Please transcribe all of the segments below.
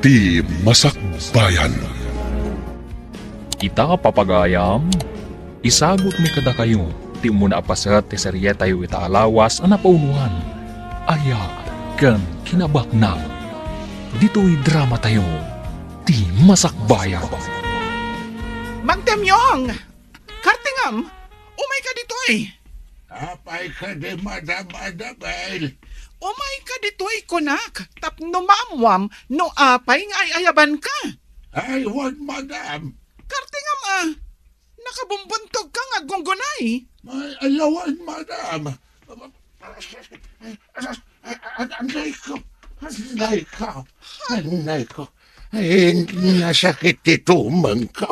Ti Masakbayan. Ita papagayam, isagot mi kada kayo, ti muna apasat ti sarya tayo itaalawas ang napaunuan. Aya, kan kinabaknang. Dito'y drama tayo, ti Masakbayan. Mang Temyong! Kartingam! Umay ka dito eh! Apay ka di Madam Annabel. Umay ka dito eh, kunak! Tapno maamwam, no apay nga ay ayaban ka! Ay, wag Madam. Kartingam ah! Nakabumbuntog ka nga gunggunay! Ay, alawan Madam. Anay ko. Ay, nasakit itumang ko.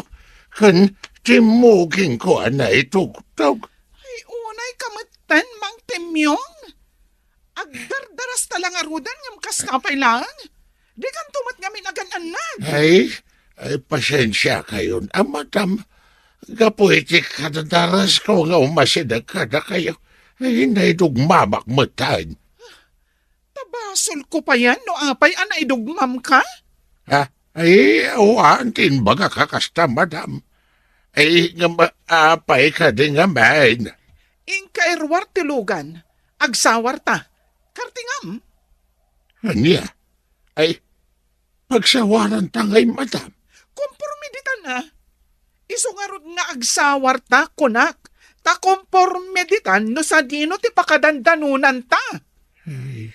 Kan timugin ko anay tugtog. Ay unay kamatan, Mang Temyong! Agdardaras talang arudan ngam kasnapay lang! Di kan tumat ngamin agan-anag! Ay, pasensya kayo. Madam, kapuitik kadadaras ko nga umasidag kada kayo. Ay, naidugmamak matan. Tabasol ko pa yan, no apay anay dugmam ka? Ha? Ay, awantin baga kakasta, Madam. Ay, nga apay ka din nga main. Ingka erwar tilugan, agsawar ta. Kartingam, Anya? Ay, pagsawaran tangay, Madam. kompormiditan na. Iso nga rod nga agsawar ta, kunak. Ta kompormiditan no sa dino ti pakadandanunan ta. Ay,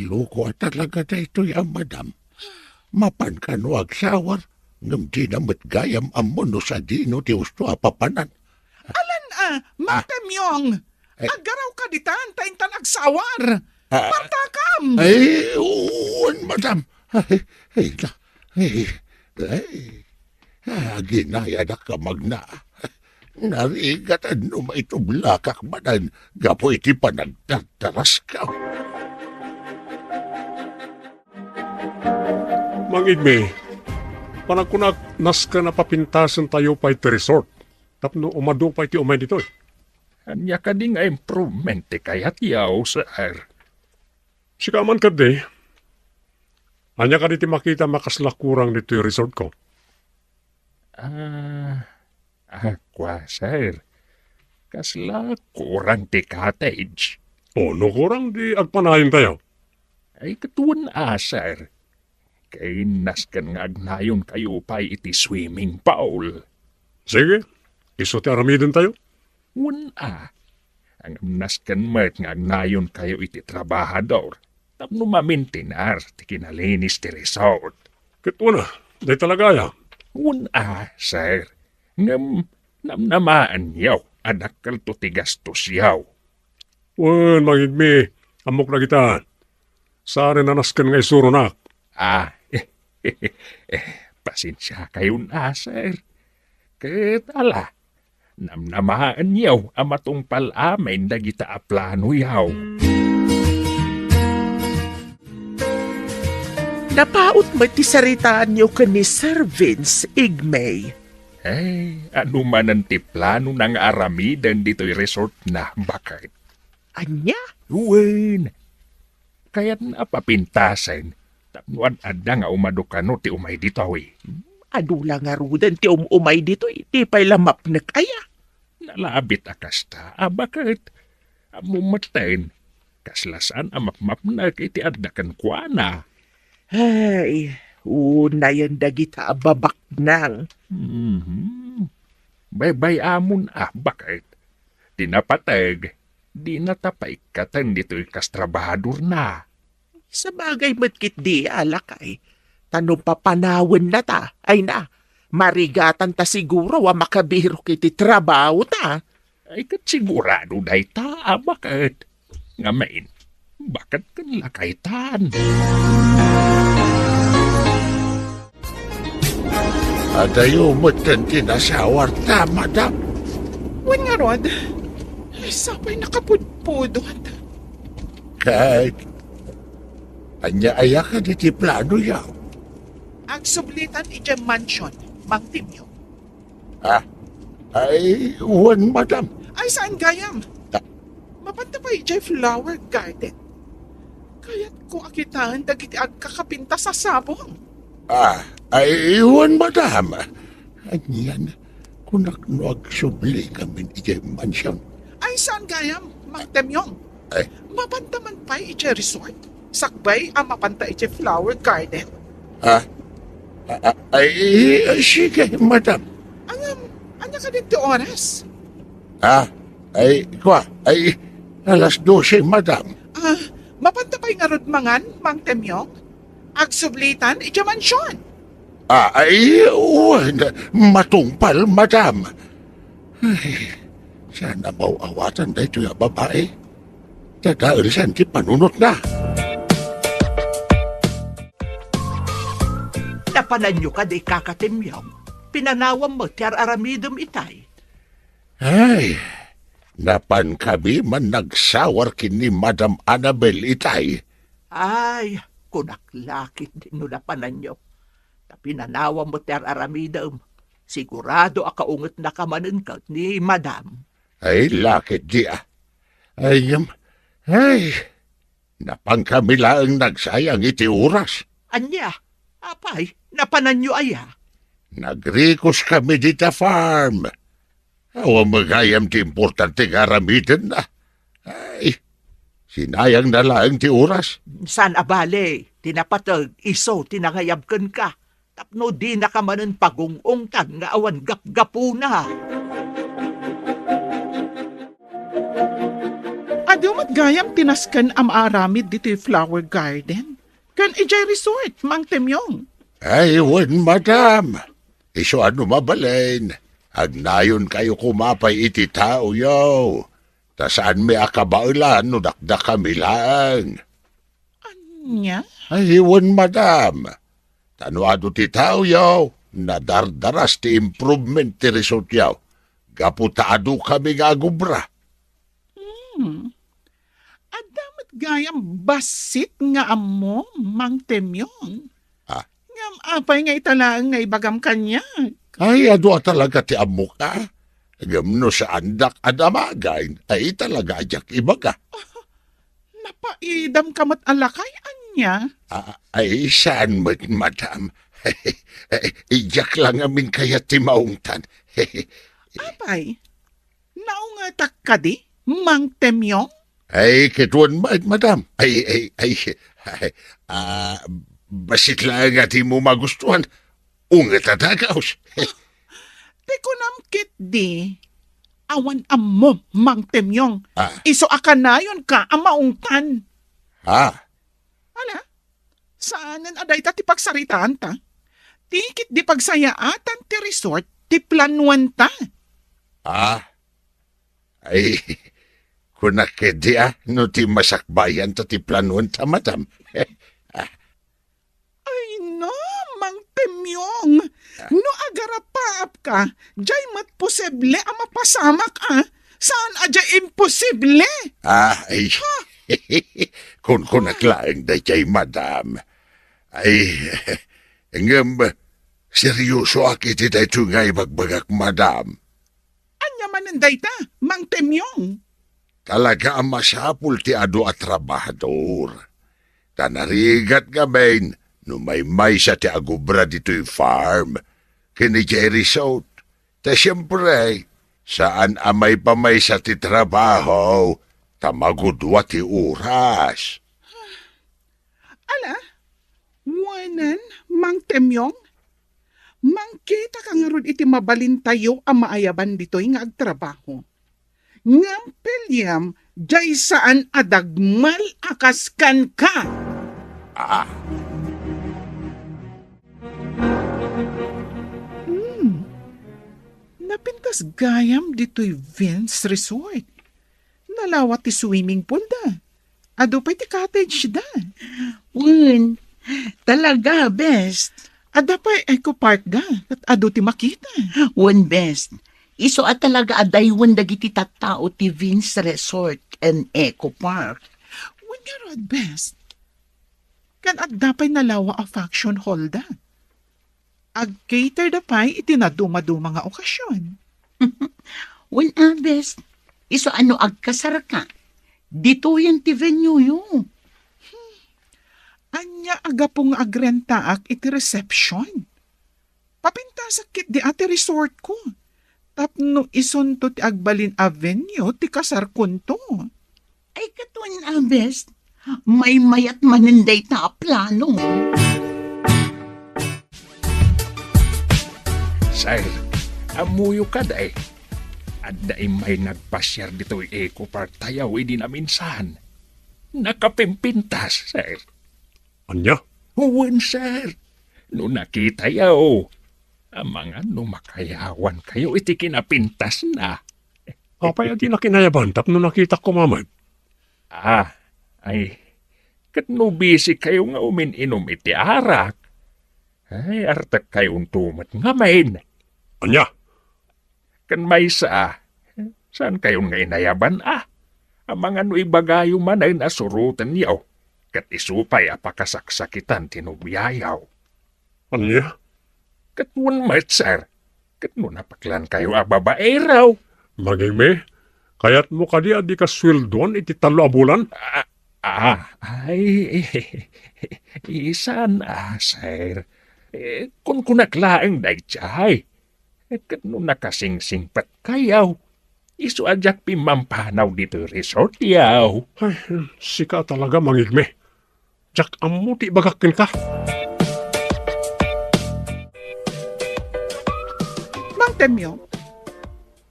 loko talaga na ito yan, Madam. Mapan ka no agsawar. Ngam di na matgayam amo no sa dino ti usto apapanan. Alan Mang Temyong, Ay. agaraw ka ditan, taintan agsawar. Ah. Partakam! Ay, uwan, Madam. Ay, ginaya na ka magna. Narigatan no maitublakak manan. Gapo iti panagtataras ka. Mangigme, panagkunak nas ka na papintasan tayo pa iti resort. Tapno umado pa iti umay dito. Anya ka di nga improvement ti kayat yaw, sir. Sika man ka di, anya ka diti makita makaslakurang dito yung resort ko. Aqua, sir. Kasla kurang ti cottage. O, no kurang di agpanayin tayo. Ay katuan sir. Kay naskan nga agnayon kayo pa iti swimming pool. Sige, iso ti aramidin tayo. Ang naskan mat nga agnayon kayo iti trabahador. Tapno mamintinar ti kinalinis ti resort. Kituna, di talaga ya. Sir. Ngam namnamaan yaw. Anak kalto ti gastos yaw. Wan, mangigme, amok na kita. Saan na naskan nga isuro na. Pasensya kayo sir. Ketala. Namnamaan yaw amatong palamin dagita aplano yaw. Napaot mo ti saritaan niyo ka ni Sir Vince Igmay. Ano man ang tiplano ng aramidan dito'y resort na bakit? Anya? Uwan. Kaya't napapintasan. Tapnuan ada nga umadukano ti umay dito Adu lang nga rudan ti umay dito, ti pa'y lamap na kaya. Nalabit akasta. Bakit? Amumatan. Kaslasan amapmap na iti addakan kuana. Ay, unayan dagita babak nang. Bay amon bakit? Dinapatag. Di natapaikatan dito'y kastrabahador na. Sa bagay matkit di alakay. Tanong papanawan na ta, ay na. Marigatan ta siguro wa makabiro kiti trabaho ta. Ay kat sigurado day ta, bakit? Ngamain, bakit kan lakaitan? Adayo mo't tinasawar ta, Madam. Wan nga rod, ay sabay nakapudpudot. Kahit anya aya ka di ti plano yaw. Ang sublitan iti mansion, Mang Timyo. Ay, uwan, Madam. Ay saan gayam? Mapanta pa iti flower garden. Kaya't ko akitaan dagiti agkakapinta sa sabong. Ay, iwan, madam. Anyan, kunak no agsubli kami iti mansyon. Ay, saan gayam, Mang Temyong? Ay. Mapanta man pa iti resort. Sakbay ang mapanta iti flower garden. Ay, sige, madam. Anya ka din ti oras? Ay, alas 12, madam. Mapanta pa'y nga rod mangan, Mang Temyong? Agsublitan iti mansyon. Ay, matungpal, madam. Ay, sana mauawatan na ito yung babae. Tadaalisan ti panunot na. Napanan nyo ka di kakatimyong. Pinanawam mo ti aramidom itay. Ay, napan kami man nagsawar kini Madam Annabel itay. Ay, kunaklakit din no napanan nyo. Pinanawam mo ti aramidom. Sigurado akaungot na kamanin ka ni Madam. Ay, lakit di ah. Ay, napang kami lang nagsayang iti oras. Anya, apay, napanan nyo aya. Nagrikos kami dita farm. Awa magayam ti importante garamitin na. Ay, sinayang na lang ti oras. San abale, tinapatag, iso, tinangayabkan ka. Tapno di na ka manan pagungungtan nga awan gap-gapuna. Adumat gayam tinaskan am aramid dito flower garden. Kan ijay resort, Mang Temyong. Ay, wan, madam. Iso ano mabalain. Agnayon kayo kumapay iti tao, yo. Ta saan may akabaulan no dakdak kami lang. Anya? Ay, wan, madam. Tanuado ti tao, yo. Nadardaras ti improvement ti resort, yo. Gaputaado kami nga gubra. Adamat gayam basit nga amo, Mang Temyong. Ngam apay nga italaang nga ibagam kanya. Ay, ado talaga ti amo ka. Gamno sa andak adamagain, ay talaga ajak iba ka. Napaidam kamat alakay, anya. Ay, saan mo, madam? Ijak lang amin kaya ti maungtan. Apay, naungatak ka di, Mang Temyong? Ay, kituan madam. Basit lang at mo magustuhan. Ungat at agaws. Di ko namkit di. Awan amo, Mang Temyong. Iso akanayon ka, amaungtan. Ala, saanan aday ta ti pagsaritaan ta? Tikit di pagsayaatan ti resort, ti planuan ta. Ay, kunakedi no ti masakbayan ta ti planuan ta, madam. Ay no, Mang Temyong. No agarapaap ka, jay mat posible ang mapasamak Saan adya imposible? Ay, kung kunaklaan da jay, madam. Ay, ngam, seryoso akiti da ito nga ibagbagak, madam. Anya mananday ta, Mang Temyong. Talaga ang masapul ti ado at trabahador. Tanarigat gabain, no may sa ti agubra dito'y farm. Kini Jerry South. Ta siyempre, saan amay pamay sa ti trabaho, tamagudwa ti oras. Ala, wanan, Mang Temyong. Mangkita ka nga ron iti mabalintayo ang maayaban dito'y nga agtrabaho. Ngam Pelyam, jay saan adagmal akaskan ka. Napintas gayam dito'y Vince Resort. Nalawat ti swimming pool da. Ado pa'y ti cottage da. Talaga, best. Ada pa'y eco park da. At ado ti makita. Best. Iso at talaga adaywan dagiti tattao ti Vince Resort and Eco Park. When nga rod best. Kan adda pa'y nalawa a function hall da. Ag-cater da pa'y itinaduma-duma nga okasyon. Best. Iso ano agkasar ka? Dito yan ti venue yun. Anya aga pong agrenta ak iti reception. Papinta sakit di ati resort ko. Tapno isunto ti Agbalin Avenue ti kasar kunto. Ay katun abes, may mayat maninday ta plano. Sir, amuyo ka day. At daay may nagpasyar dito Eco Park tayaw hindi na minsan. Nakapimpintas, sir. Anya? Huwin, sir. No nakita yaw. Ang mga makayawan kayo iti kinapintas na. Apay adi na kinayaban tapno nakita ko mamay. Ay, katno busy kayo nga umininom iti arak. Ay, artak kayong tumat nga main. Anya? Kan may saan kayong nga inayaban Ang mga ibagayo man ay nasurutan yaw. Kat isupay apakasaksakitan tinubiyayaw. Anya? Katwan mat, sir. Katno napaklan kayo babae raw. Maging kayat mo kadi adi ka sweldoan iti 3 a bulan? Isan sir. Kung kunaklaang day chay. Katno nakasingsingpat kayaw. Isu ajak pimampanaw dito resort yaw. Ay, sika talaga mangigme. Jak amuti bagakin ka. Mang Temyong,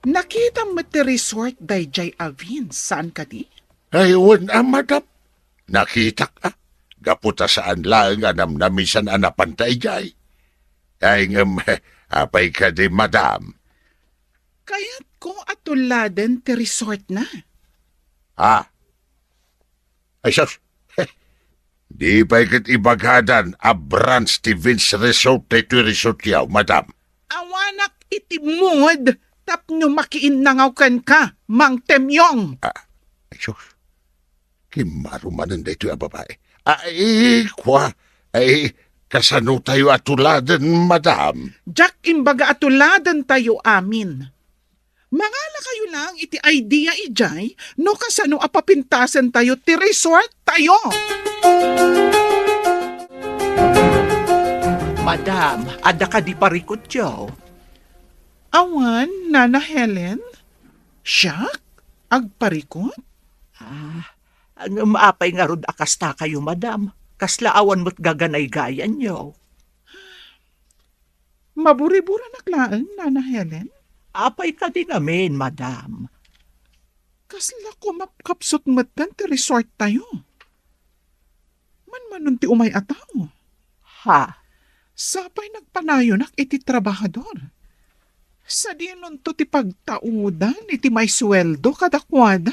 nakita mo ti resort day Jay Avin. Saan ka di? Ayun, madam. Nakita ka. Gaputa saan lang anam-namisan anapantay jay. Ay apay ka di, madam. Kaya't ko atuladen ti resort na. Ay, sus. Di pa ikat ibagadan a branch ti Vince Resort ito resort yaw, madam. Awanak iti mood, tapno makiinnangaw ka, Mang Temyong. Ay, sus. Kimarumanan da ito yung babae. Ay, kasano tayo atuladen, madam? Jack imbaga atuladen tayo amin. Mangala kayo lang iti idea ijay, no kasano apapintasan tayo ti resort tayo. Madam, ada ka di parikot yaw. Awan, Nana Helen? Siyak? Agparikot? Ang maapay nga rod akasta kayo, madam. Kaslaawan mo't gaganay-gayan yaw. Maburi-bura naklaan, Nana Helen? Apay ka din namin, madam. Kasla ko mapkapsot matan ti resort tayo. Man ti umay ataw. Ha? Sapay nagpanayonak iti trabahador. Sa dinon to ti pagtaudan iti may sweldo kadakwada.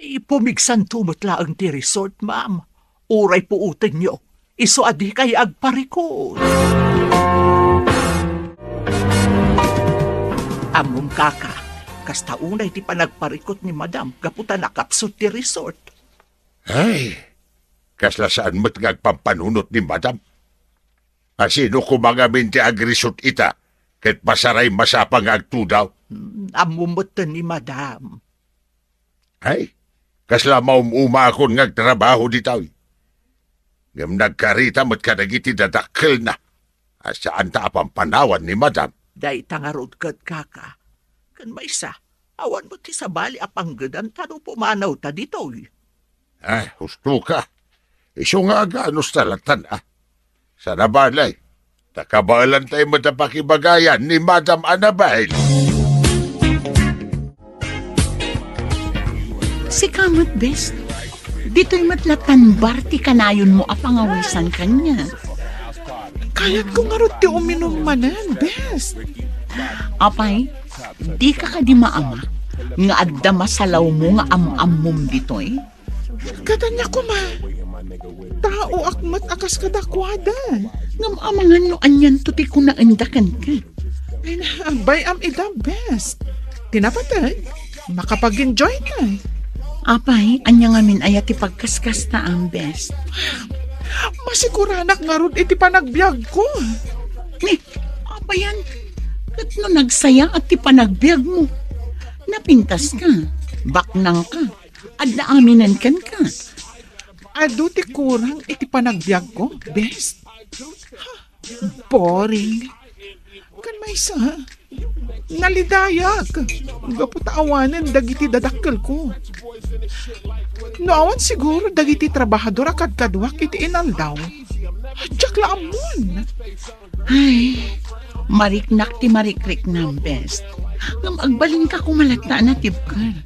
Ipumigsan tumutla ang ti resort, ma'am. Uray po utin nyo. Iso adi kay agparikot. Among kaka, kasta unay ti panagparikot ni madam, gaputan nakapsot ti resort. Ay, kasla saan mo't ngagpampanunot ni madam? Asino kumangamin ti agrisot ita, ket pasaray masapang agtudaw? Amumutan ni madam. Ay, kasla maumuma akong ngagtrabaho ditaw. Ngam nagkarita mo't kadagiti dadakkel na. Asaan ta apampanawan ni madam? Day tangarod kad kaka. Kan may isa, awan mo ti sabali apanggadan tano pumanaw ta dito. Ay, husto ka. Iso nga aganos talatan Sa nabalay, nakabalan tayo matapakibagayan ni Madam Annabelle. Si kamot best. Dito'y matlatan barti kanayon mo apangawisan kanya. Kayat ko nga ti uminom manan, best. Apay, di ka ka di maama. Nga adda masalaw mo nga am-ammom dito'y. Katanya ko tao akmat akas kadakwada. Ngam amangan no anyan to ti kunaandakan ka. Ay bay am ida, best. Tinapatay, makapag-enjoy na. Apay, anya ngamin ayat ti pagkaskas ta ang best. Masiguranak nga ron iti panagbiag ko. Apayan, kat no nagsaya at ti panagbiag mo. Napintas ka, baknang ka, at naaminan kan ka. Adu ti kurang iti panagbiag ko, best. Boring. Kan may isa, nalidayak. Gaputaawanan dagiti dadakkel ko. Noawan siguro dagiti trabahador kadwak iti inaldaw. Diyak laamon. Ay, mariknak ti marikrik na best. Ngam agbalin ka kumalata na tibkar.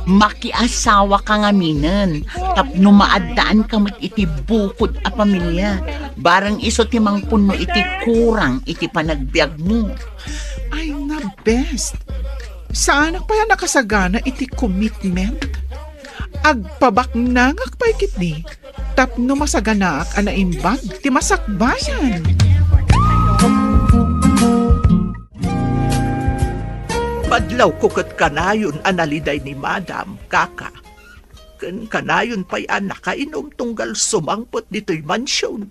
Makiasawa ka nga minen. Tapno maadaan ka mat iti bukod a pamilya. Barang iso ti mangpuno iti kurang iti panagbiag mo. Ay na best. Saan pa yan nakasagana iti commitment? Agpabak nangak pa ikit ni. Tapno masaganaak anaimbag ti masakbayan. Madlaw ko kat kanayon analiday ni Madam, kaka. Kan kanayon pa'y nakainom tunggal sumangpot dito'y mansyon.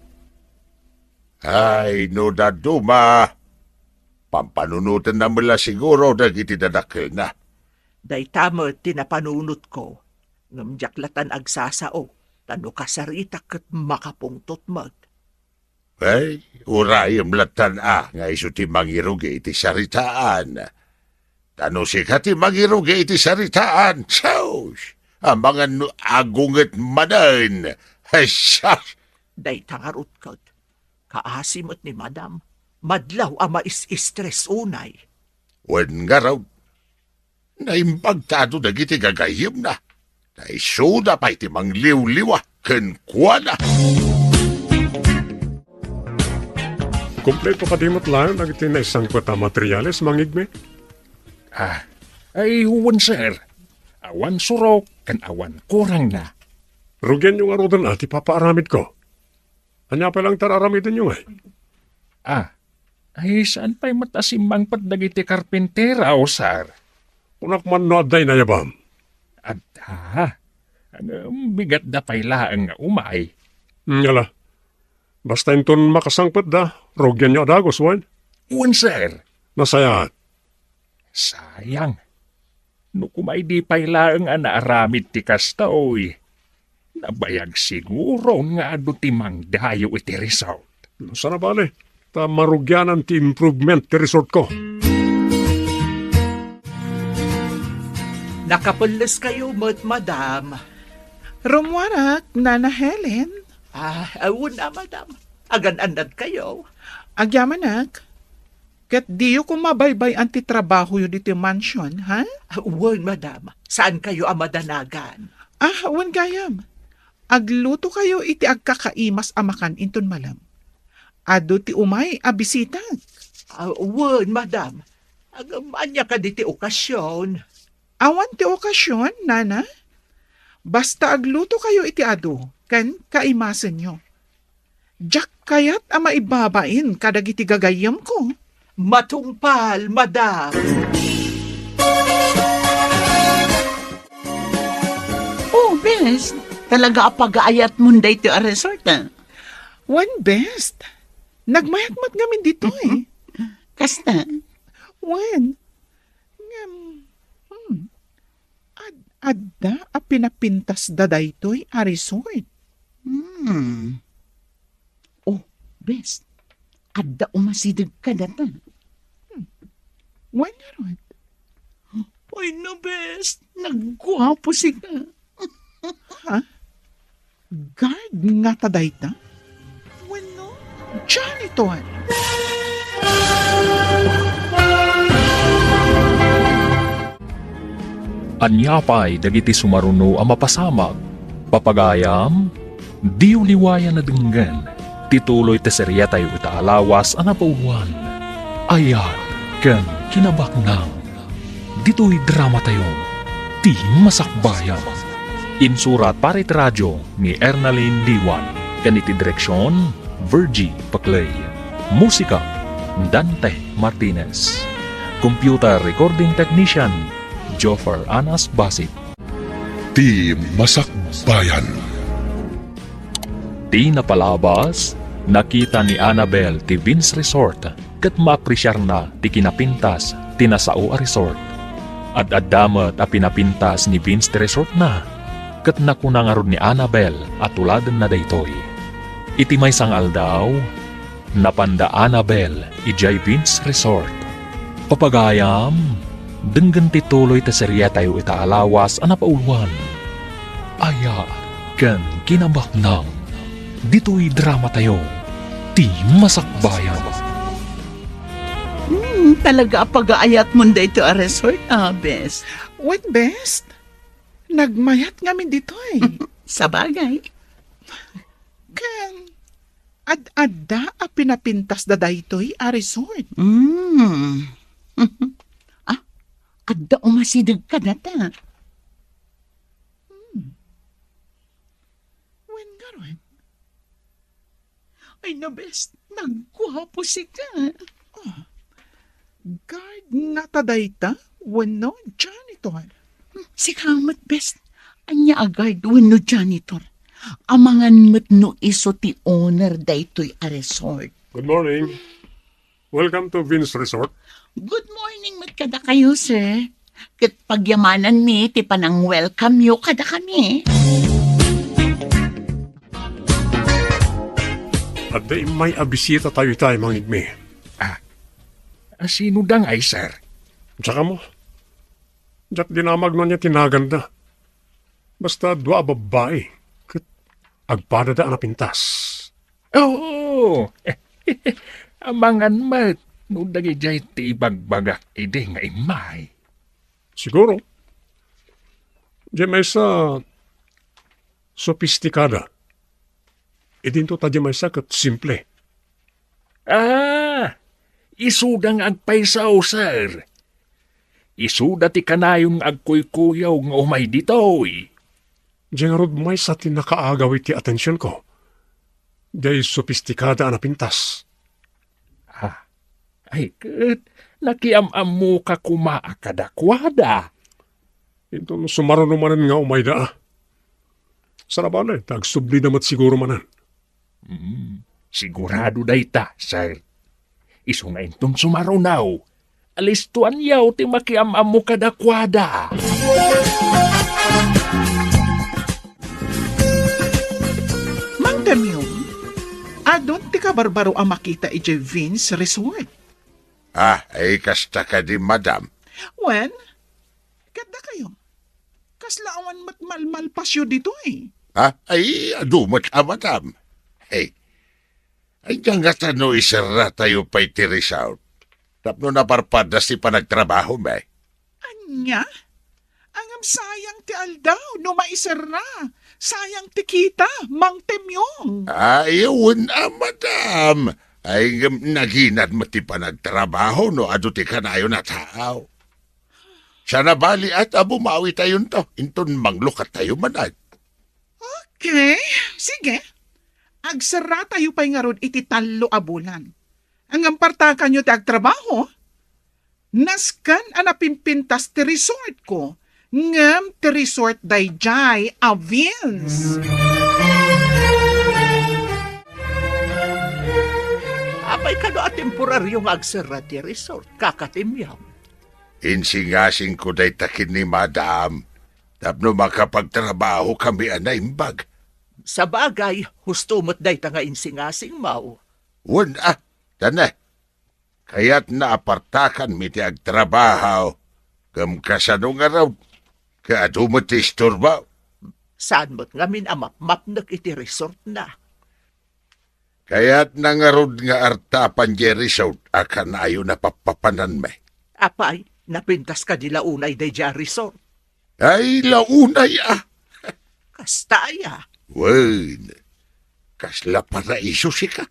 Ay, no daduma. Pampanunutan na mula siguro dagiti dadakkel na. Day tamo tinapanunot ko. Ngamjaklatan agsasao. Tano kasarita kat makapungtot mag. Ay, urayam latan nga iso ti mangirugi iti saritaan. Tano si kati mangirugi iti saritaan. Sos! Ang mga agunget madan. Ay, sas! Day tangarot kat. Kaasimot ni Madam. Madlaw ama is-stress unay. Wen nga raw. Naimbagtado dagiti gagayim na. Naisuda pa iti mangliw-liwa. Ken kuwa na. Kompleto kadimot lang ang iti na isang pata materyales, mangigme. Ay huwan sir. Awan surok kan awan kurang na. Rugyan yung arudan ati papaaramid ko. Anya pa lang tararamidin yung ay. Ay saan pa'y matasimbang dagiti karpentera o sir? Unak man no aday na yabam. Bigat da pa'y laang nga umay. Ngala. Basta inton makasangpet da, rugyan nyo adagos, wan. Huwan sir. Nasayat. Sayang. No kumay di pa'y laang naaramid ti kasta oy. Nabayag siguro nga ado ti mangdayo iti resort. Sana bale, ta marugyanan ti improvement ti resort ko. Nakapulis kayo, Madam. Rumwarak, Nana Helen. Awun na, Madam. Agan-anad kayo. Agyamanak. Kat diyo kung mabaybay anti trabaho yun dito mansion, ha? Awun, Madam. Saan kayo amadanagan? Wan gayam. Agluto kayo iti agkakaimas amakan inton malam. Ado ti umay abisita. Awun, Madam. Agamanya ka diti okasyon. Awan ti okasyon, Nana. Basta agluto kayo iti ado, kan kaimasan nyo. Diyak kayat maibabain kadagiti gagayam ko. Matungpal, Madam. Oh, best. Talaga apag-aayat mo day ti a resort, One best. Nagmayatmat ngamin dito eh. Kasta. One. Adda a pinapintas da daytoy a resort. Oh, best. Adda umasidag ka data. One naron. Uy, no, best. Nagguwapo siya. Guard nga ta dayta? Bueno, janitor. Anyapay dagiti sumaruno ang mapasamag. Papagayam, diw liwayan na denggan. Tituloy te serya tayo itaalawas ang napauwan. Ayat ken kinabaknang. Dito'y drama tayo. Ti masakbayan. Insurat para iti radyo ni Ernalyn Diwan. Kaniti direksyon, Virgie Paclay. Musika, Dante Martinez. Computer Recording Technician, Joffer Anas Basit. Ti Masakbayan. Di napalabas, nakita ni Annabel ti Vince Resort kat maapresyar na ti kinapintas ti Nasao a resort. At adamat a pinapintas ni Vince ti resort na. ket nakunangarod ni Annabel at tuladen na daytoy. Iti may sang aldaw, napanda Annabel ijay Vince Resort. Papagayam, denggan tituloy ta serya tayo itaalawas ang napauluan. Aya, ken kinabaknang, dito'y drama tayo, ti masakbayan. Talaga pag-aayat mo dito a resort, bes. What best? Nagmayat ngamin dito eh. Sa bagay. Kan, ad-adda a pinapintas da daytoy a resort. Adda umasidag ka na ta. When garon? Ay na, bes. Nagkuhapo si ka. Guard nga ta dayta? Wano, janitor. Si kamat, bes. Anya agad wano janitor. Amangan mat no iso ti owner daytoy a resort. Good morning. Welcome to Vince Resort. Good morning mat kada kayo, sir. Kat pagyamanan mi, ti panang welcome yo kada kami. At di may abisita tayo mangig mi. Sino dang ay, sir? Tsaka mo. Diyak dinamag na niya tinaganda. Basta dua babae. Kat agpadada na pintas. Oo. Amangan mat, no dagijay ti bagbagak ide nga imay. Siguro. Diyan may sa sophisticada. Idinto ta diyan may sa kat simple. Isudang agpaysaw, sir. Isuda ti kanayon agkuy-kuyaw nga umay ditoy. Diyan rod may sa tinakaagaw iti atensyon ko. Diyan sophisticada na pintas. Ay, kat, nakiam-am mo ka kumaakadakwada. Ito sumaro naman nga umay da. Sarabala, tagsubli namat siguro manan. Sigurado dayta, sir. Isu nga inton sumarunaw. Alistuan yaw ti makiam-am mo kadakwada. Mang Temyong, adon ti ka barbaro ang makita ije Vince Resort. Ay kasta ka di madam. When? Kada kayo. Kaslaawan mat malmalpasyo dito eh. Ay adumat ka madam. Hey, ay dyan nga tano isara tayo pa'y tirisaw. Tapno naparpada si panagtrabaho, may. Anya? Angam sayang ti aldaw, no maisara. Sayang ti kita, Mang Temyong. Ayun, madam. Ay naginad mo ti panagtrabaho, no ado ti kanayo na tao. Siya na bali at bumawi tayo to. Inton manglukat tayo manad. Okay, sige. Agsara tayo pa'y nga ron iti talo a bulan. Ang ampartakan nyo ti agtrabaho, naskan anapimpintas ti resort ko. Ngam ti resort dayjay a Vince. Apay ka no a temporaryong agsara ti resort, kakatimyaw. Insingasing ko day takin ni madam. Tapno makapagtrabaho kami anaimbag. Sa bagay, husto mo't day ta nga insingasing mau. Wan tanay. Kaya't naapartakan mi ti agtrabaho. Kam kasano nga raw. Kaado mo ti istorba. Saan mo't ngamin amap-mapnak iti resort na. Kaya't nangarod nga artapan di resort akan ayo na papapanan may. Apay, napintas ka nila unay day dya resort. Ay launay Kastaya. Wan. Kasla paraiso si ka.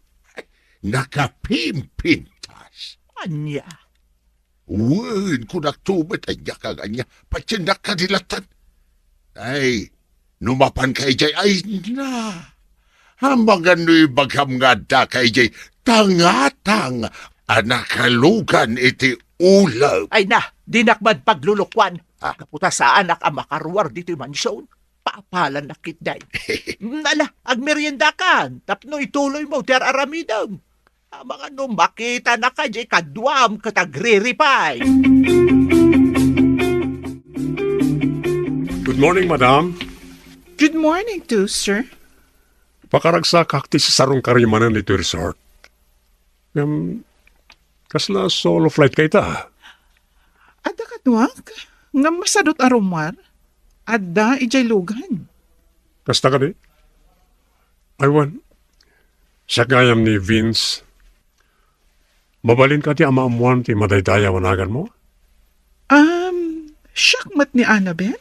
Nakapimpintas. Anya. Wan, kung nagtubat ay niya ka ganya, pati nakadilatan. Ay, numapan kay jay, ay na. Hamagan no'y bagham nga da kay jay, tangatang, anakalugan iti ulaw. Ay na, dinakbad paglulukwan. Kaputa sa anak ang makaruwar dito mansyon. Paapalan na kitday. Nala, agmeriendakan. Tapno ituloy mo, ter aramidam. Mga nung makita na ka, jay kadwam katagriripay. Good morning, madam. Good morning to, sir. Pakaragsa kakti sa sarong karimanan ito resort. Kasla solo flight kay ta. Ada kadwak, nga masadot aromar. Ada ijay lugan. Kasta ka di? Aywan. Siya gayam ni Vince. Mabalin ka ti amaamuan ti madaydaya wanagan mo? Syakmat ni Annabel?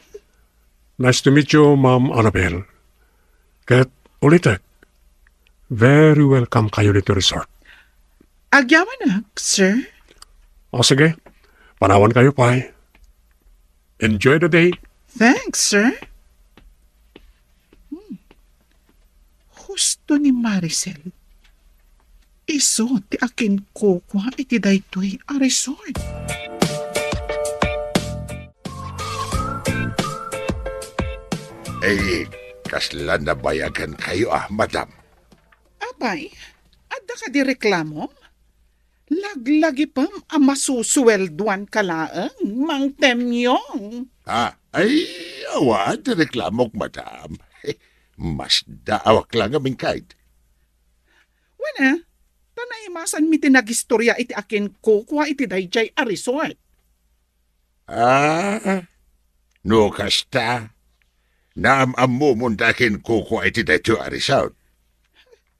Nice to meet you, Ma'am Annabelle. Kahit ulitek, very welcome kayo dito resort. Agyaman na, sir. O sige, panawan kayo pa. Enjoy the day. Thanks, sir. Husto ni Maricel. Iso ti akin kokwa iti daytoy a resort. Kasla nabayagan kayo madam. Abay, ada ka di reklamo? Laglagi pam ang masusuwelduan kalaang, Mang Temyong. Awa, di reklamok madam. Mas daawak lang aming kahit. Wana, tanay mi tinagistorya iti akin kokwa iti dayjay a resort. No kasta. Naamamo mundakin kuko iti dito arisaut.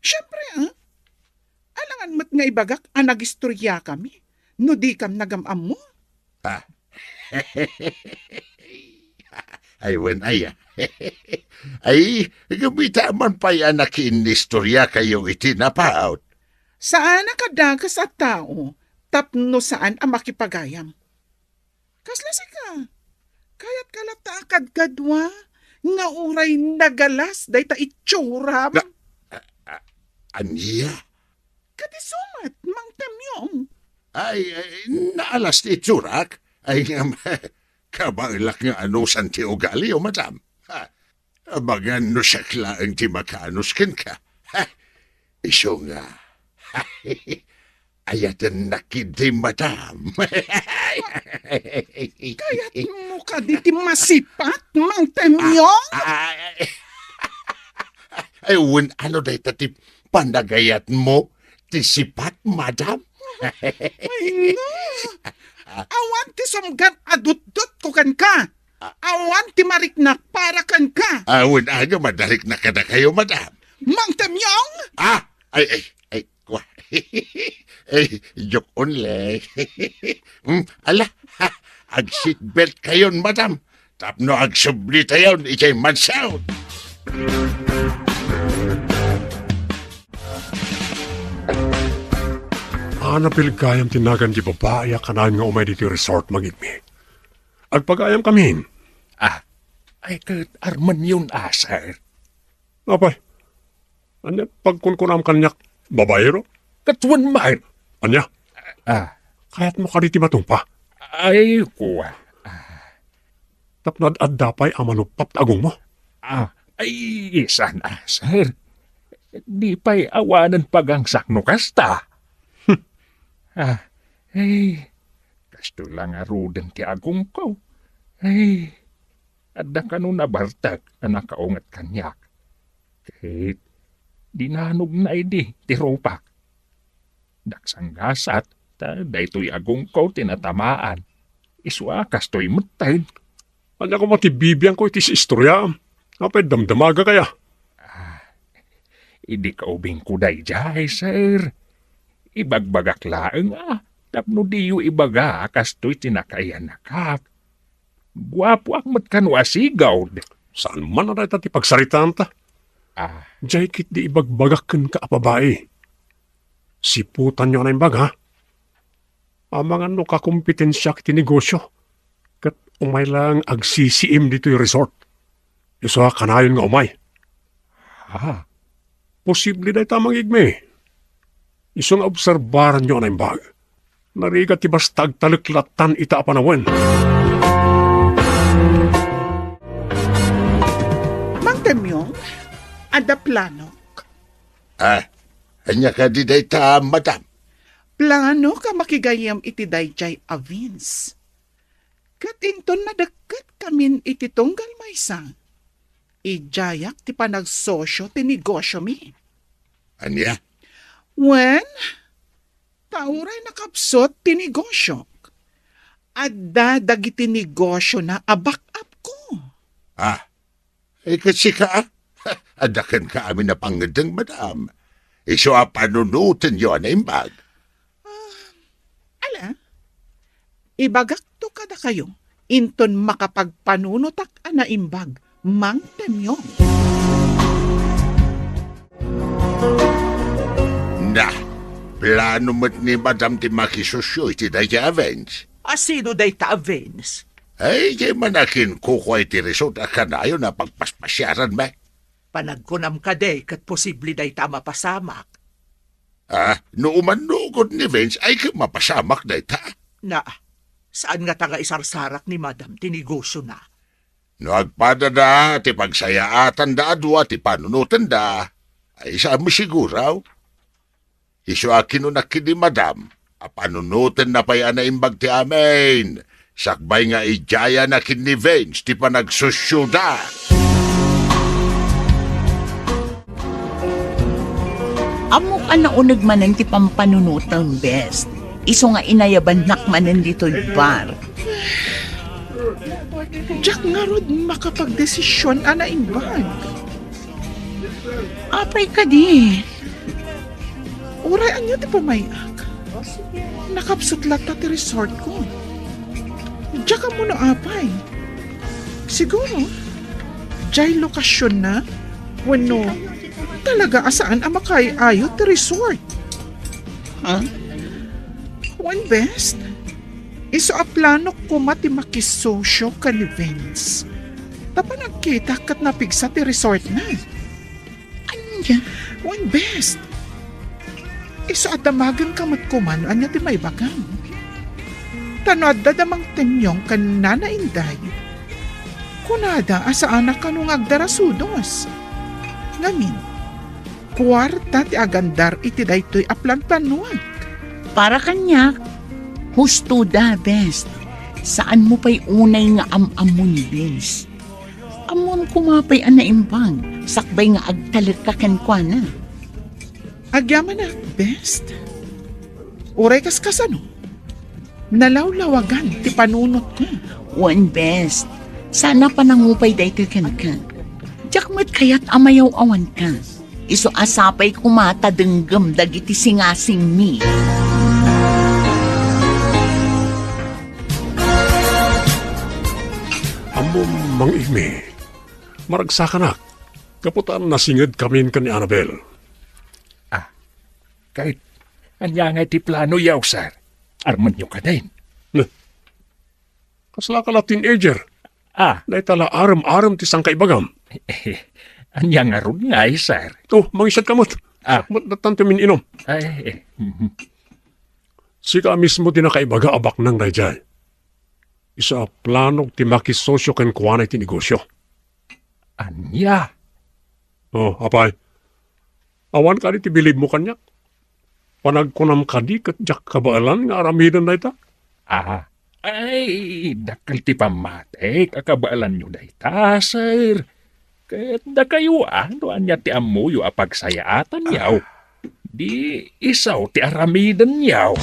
Siyempre, alangan mat nga ibagak ang nagistorya kami. No di kam nagamam mo. Ay, ay, gabita man pa yan na kinistorya kayo iti napaot. Saan nakadagas at tao, tapno saan ang makipagayam? Kaslasi ka, kaya't kalatakad kadwa, nga uray nagalas, day ta itsura. Aniya? Katisumat, Mang Temyong. Ay, naalas ti tsurak? Ay, kabailak nga anusan ti ugali o madam. Abagan no siya klaang ti makanuskin ka. Iso nga. Ayatan nakidi madam. Kaya't mo ka di ti masipat, Mang Temyong. Ay, ano day ti pandagayat mo? Ti sipat, madam? Ay nga. Awan ti sumgan adut-dut ko kan ka. Awan ti mariknak para kan ka. Awan aga madarik na kada kayo, madam. Mang Temyong? Kwa. Joke only. Ala, ag seatbelt kayon, madam. Tapno ag subli tayon, ikay mansaw. Annabelle gayam tinagan di babae kanayon nga umay dito resort magigmi. Agpagayam kamin. Ay kat arman yun sir. Apay, anya pagkunkunam kanyak babaero? Katwan man. Anya, kaya't mo kariti matumpa. Ay kuwa. Tapno at dapay ang manupap agong mo. Ay isan sir. Di pa'y awanan pagang sakno kasta. Kasto lang aruden ti agong ko. Adda ka nun nabartag na nakaungat kanyak. Kahit dinanog na idi ti ropak. Daksang gasat, daytoy agong ko tinatamaan. Iswa kastoy matayin. Anya ko matibibiyang ko itis istorya. Apay damdamaga kaya. Idi ka ubing kuday jay, sir. Ibagbagak laeng tapno diyo ibaga kastoy tinakayan nakak. Guwapo ang matkanwa sigaw. Saan man na dahil ti pagsaritaan ta? Diyay kit di ibagbagakan ka babae. Siputan nyo na yung baga. Amangan no kakumpetensya kiti negosyo. Kat umay lang agsisiim dito yung resort. Iso kanayon nga umay. Posible dahil tamang igme. Isong obserbaran nyo na yung baga. Narigat ti bastag taluklatan ita apanawen. Mang Temyong, ada planok. Anya ka di day ta, madam. Plano ka makigayam iti dayjay a Vince. Katinton na dakat kamin iti tunggal maysa. Ijayak ti panagsosyo ti negosyo mi. Anya? When, tauray nakapsot ti negosyo. Adda dagiti negosyo na abak-up ko. Kasi ka, adakan ka amin na pangadang madam. Iso panunutin yun na imbag. Ala, ibagak to kada kayo. Inton makapagpanunotak ana imbag, Mang Temyong. Na, plano mo't ni madam ti makisosyo iti daya avenge. Sino day ta Vince? Ay, di manakin kukoy ti resort akanayo na pagpaspasyaran ba? Panagkunam ka day kat posible day ta mapasamak. No umanugod ni Vince ay mapasamak na ita. Na, saan nga taga isarsarak ni Madam tinegosyo na? No agpada da, ti pagsayaatan da adwa, ti panunutan da. Ay saan mo siguraw? Iso akin no nakidi madam, panunutan na pa yan na imbag ti amin. Sakbay nga ijaya na kin ni Vince, ti panagsusyo da. Amo ka naunag manan ti pampanunutan, best. Iso nga inayaban nakmanan dito'y bar. Jack nga rod makapagdesisyon ana imbag. Apay ka di. Uray anyo ti pamayak. Nakapsot lata ti resort ko. Jack ka muna apay. Siguro, jay lokasyon na, wano, talaga asaan ang makaiayot ti resort. One best, iso a plano ko mati makisosyo ka ni Vince. Tapa nagkita kat napigsa ti resort na. Anya? One best, iso at damagan kamot kuman anya ti may bagang. Tanod dadamang temyong kan nana inday. Kunada asaan na kanung agdarasudos. Ngamin, kwarta ti agandar iti daytoy aplan panuan. Para kanya, husto da, best. Saan mo pa'y unay nga amon, Vince? Amon kumapay ana imbang, sakbay nga agtalit ka kenkwa na. Agyaman na, best. Uray kas kasano. Nalawlawagan ti panunot ko. One best, sana pa nangupay daytoy kenka. Jakmat kaya't amayaw awan ka. Iso asapay kumata denggem dagiti singasing mi. Amo mang imi. Maragsakanak. Kaputan nasingid kami ka ni Annabel. Kahit anya nga ti plano yaw, sir. Arman nyo ka din. Kasla ka la teenager. Dahil tala aram-aram ti sang kaibagam. Anya nga ron nga sir. Mangisad kamot. Sakmat na tanto mininom. Sika mismo din na kaibaga abak ng rayjay. Isa plano ti makisosyo ken kuwanay ti negosyo. Anya? Apay. Awan ka di ti bilib mo kanyak. Panagkunam ka di kat jak kabaalan nga aramidan na ita. Ay, dakal ti pamate, kakabaalan nyo na ita, sir. Kahit da kayo no anya ti amuyo apagsayaatan yaw. Di isaw ti aramidan yaw.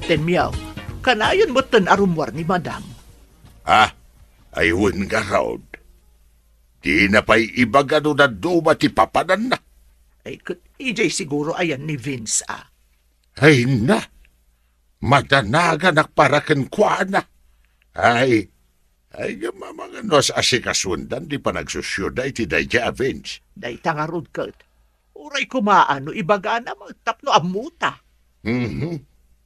Temyaw, kanayon mo tan arumwar ni Madam. Ayun nga raw. Di na pa'y ibagano na duma ti papanan na. Ay, ijay siguro ayan ni Vince, Ay na, madanaga nakparakan kwa na. Ay mga nos asikasundan di pa nagsusyuda iti dayja Vince. Day tangarod kat. Uray kumaano, ibaga na magtapno amuta.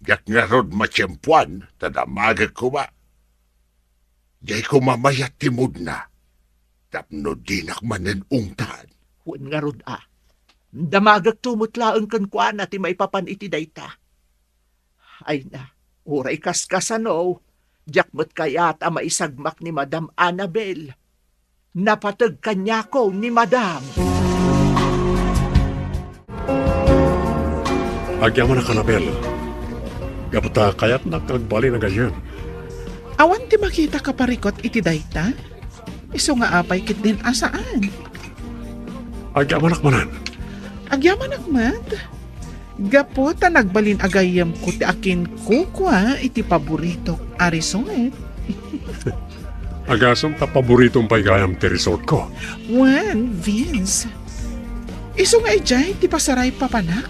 Yak nga rod matsyempuan, tadamaga kuma. Yay kumamayat timod na. Tapno dinak manen ungtan. Huwag nga rod, damagag tumutlaang kan kwa na ti may papan iti dayta. Ay na, uray kaskasano, jakmat kayat ang maisagmak ni Madam Annabel. Napatag kanya ko ni Madam. Agyaman na Annabel. Kapata kayat nakagbali na ganyan. Awan ti makita ka parikot iti dayta? Iso nga apay kit din asaan? Agyaman akmanan. Agyaman akmat. Gapo ta nagbalin agayam ko ti akin kukwa iti paborito a resort. Agasam ta paboritong paigayam ti resort ko. Wan, Vince. Iso nga ijay ti pasaray papanak.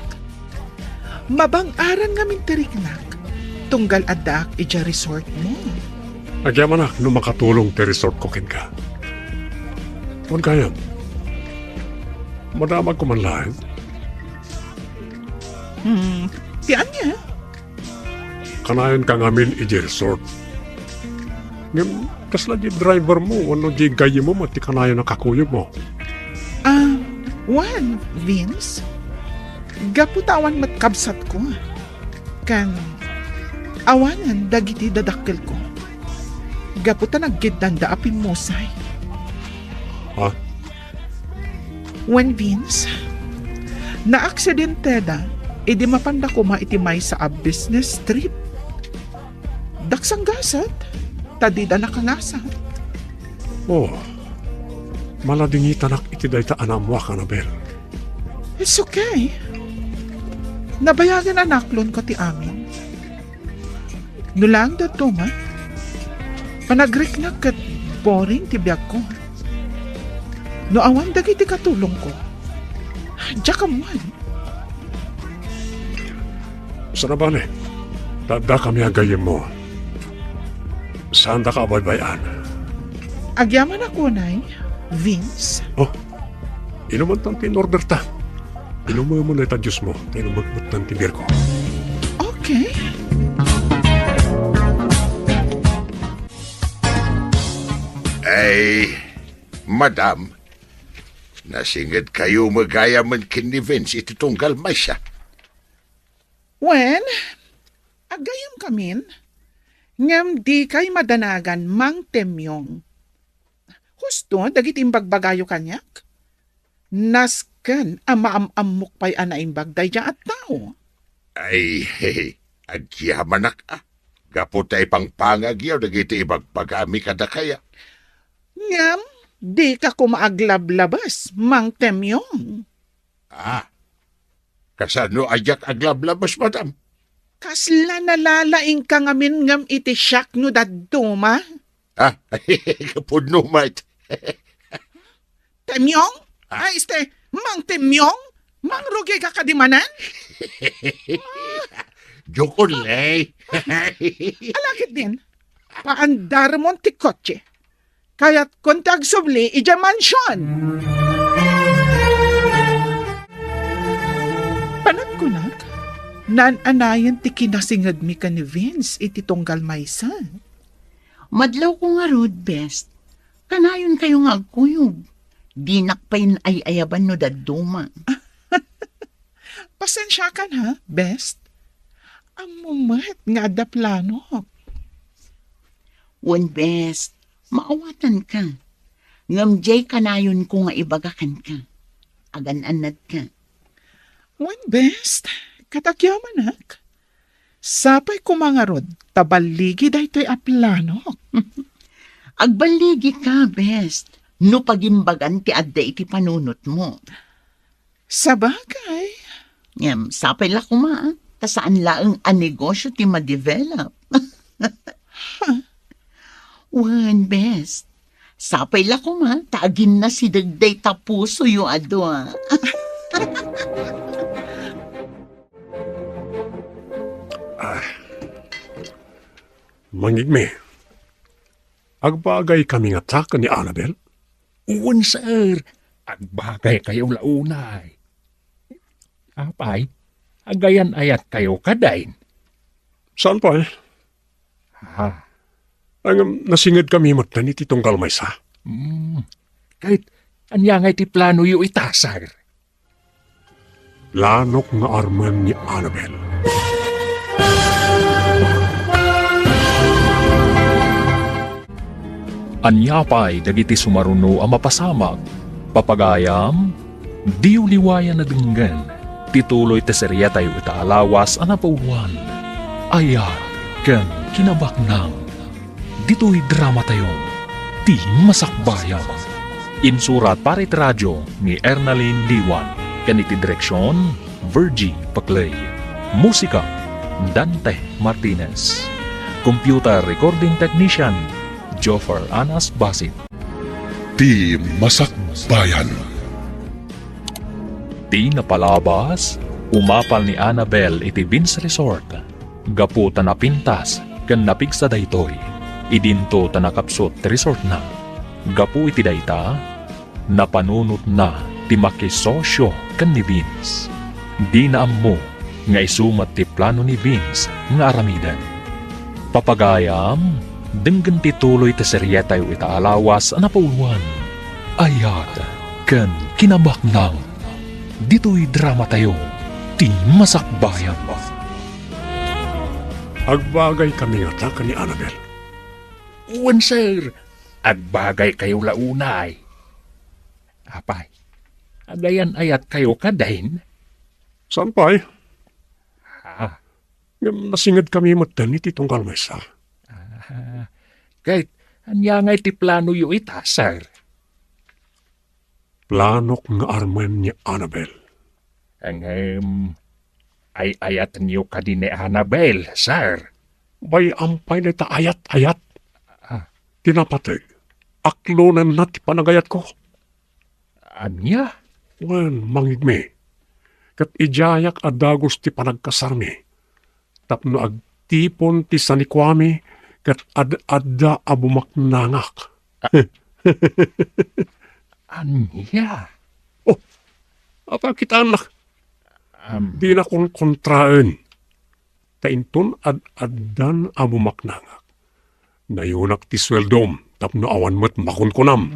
Mabang-aran nga min tiriknak. Tunggal adak ija resort mo. Agyaman no makatulong ti resort ko kin ka. Huwag kayam. Madamag ko man lahat. Tiyan niya. Kanayan ka ngamin iji resort. Ngam, kasla di driver mo, ano di gayi mo, mati kanayan na kakuyog mo. Wan, Vince. Gaputawan matkabsat ko. Kan, awanan dagiti dadakkel ko. Gaputa naggiddan da apin mosay. Ha? When Vince, na-aksidente da, idi mapanda ko maitimay sa a business trip. Daksang gasat, tadi da nakangasat. Oh, maladingitan ak iti dayta anamwa ka na, Bel. It's okay. Nabayagan anaklon ko ti amin. Nulang da to ma, panagreknak kat boring ti biyag ko. No awan dagiti katulong ko. Diyak amuan. Sana ba ni? Dada kami agayim mo. Saan da ka abaybayan? Agyaman ako, Nay. Vince. Oh, inuman tang tin-order ta. Inuman mo na ita Diyos mo. Tayo magmut ng tibir ko. Okay. Ay, madam, nasingad kayo magayaman kin ni Vince iti tunggal may siya. When, agayam kamin, ngam di kay madanagan mang temyong. Husto, dagit imbagbagayo kanyak. Nasken, amaam-amok pa'y anaimbag dayja at tao. Ay, agyaman ak. Gapo tayo pang pangagyaw, dagiti ibagbagami kada kaya. Ngam, di ka kumaaglab-labas, mang temyong. Kasano ayak aglablabas, madam? Kasla nalalaing ka ngamin ngam iti siyak no daduma. Kapudno, mate. Temyong? Ay, mang temyong? Mang rugi ka kadimanan? Jokolay. Alakit din. Paandar mo ti kotse. Kaya't kontag subli ija mansyon. Panagkunak, nan-anayan ti kinasingad mi ka ni Vince iti tunggal maysa. Madlaw ko nga road best. Kanayon kayo nga agkuyog. Di nakpain ay ayaban no daduma. Pasensya ka na, best. Amumat nga da plano. One best, maawatan ka. Ngamjay kanayon ko nga ibagakan ka. Agan-anad ka. One best, katakyaman. Sapay ko mga rod, tabaligi daytoy a plano. Agbaligi ka, best. No pagimbagan ti adda iti panunot mo. Sabagay. Ngam, sapay la kuma, ta saan laang a negosyo ti ma-develop. Wan, best. Sapay la kuma, taagin na si dagday tapuso yung ado. Mangigme. Agbagay kami nga taka ni Annabel. Uwan, sir. Agbagay kayo launay. Apay, agayan ayat kayo kadain. Saan pa eh? Ha? Ang nasingad kami matan iti tunggal may sa. Kahit anya nga iti plano yu itasar. Lanok nga arman ni Annabel. Anyapay dagiti sumaruno ang mapasamag. Papagayam, di uliwayan na denggan. Tituloy teserya tayo itaalawas ang napauwan. Aya, ken kinabaknang. dito'y drama tayo, ti masakbayan. Insurat para iti radyo ni Ernalyn Liwan, kaniti direksyon, Virgie Paclay. Musika, Dante Martinez. Computer Recording Technician, Joffer Anas Basit. Ti Masakbayan. Di napalabas, umapal ni Annabel iti Vince Resort. Gapu ta napintas, kan napigsa daytoy. Idinto ta nakapsot ti resort na. Gapu iti dayta, napanunot na ti makisosyo kan ni Vince. Di na ammo nga isumat ti plano ni Vince nga aramidan. Papagayam, denggan ti tuloy ti serye tayo itaalawas na pauluan. Ayat, kan kinabaknang. Dito'y drama tayo, ti masakbayan. Agbagay kami nga ta ni Annabel. Uwan, sir. Agbagay kayo launay. Apay, agayan ayat kayo kadahin. Saan pa eh? Ha? Nasingad kami matan iti tungkal may sa. Kahit, anya nga iti plano yu ita, sir. Planok nga arman ni Annabel. Ang, ay ayat niyo ka din ni Annabel, sir. Bay ampay na ita ayat-ayat. Ah. Tinapatay. Aklonan na ti panagayat ko. Anya? Wan, mangigme. Kat ijayak adagos ti panagkasarmi. Tapno agtipon ti sanikwami kat ad-adda abumaknangak. Anya? Apa kita anak? Di na kong kontraan. Tainton ad-addan abumaknangak. Nayunak ti sweldom tapno awan mo't makunkunam.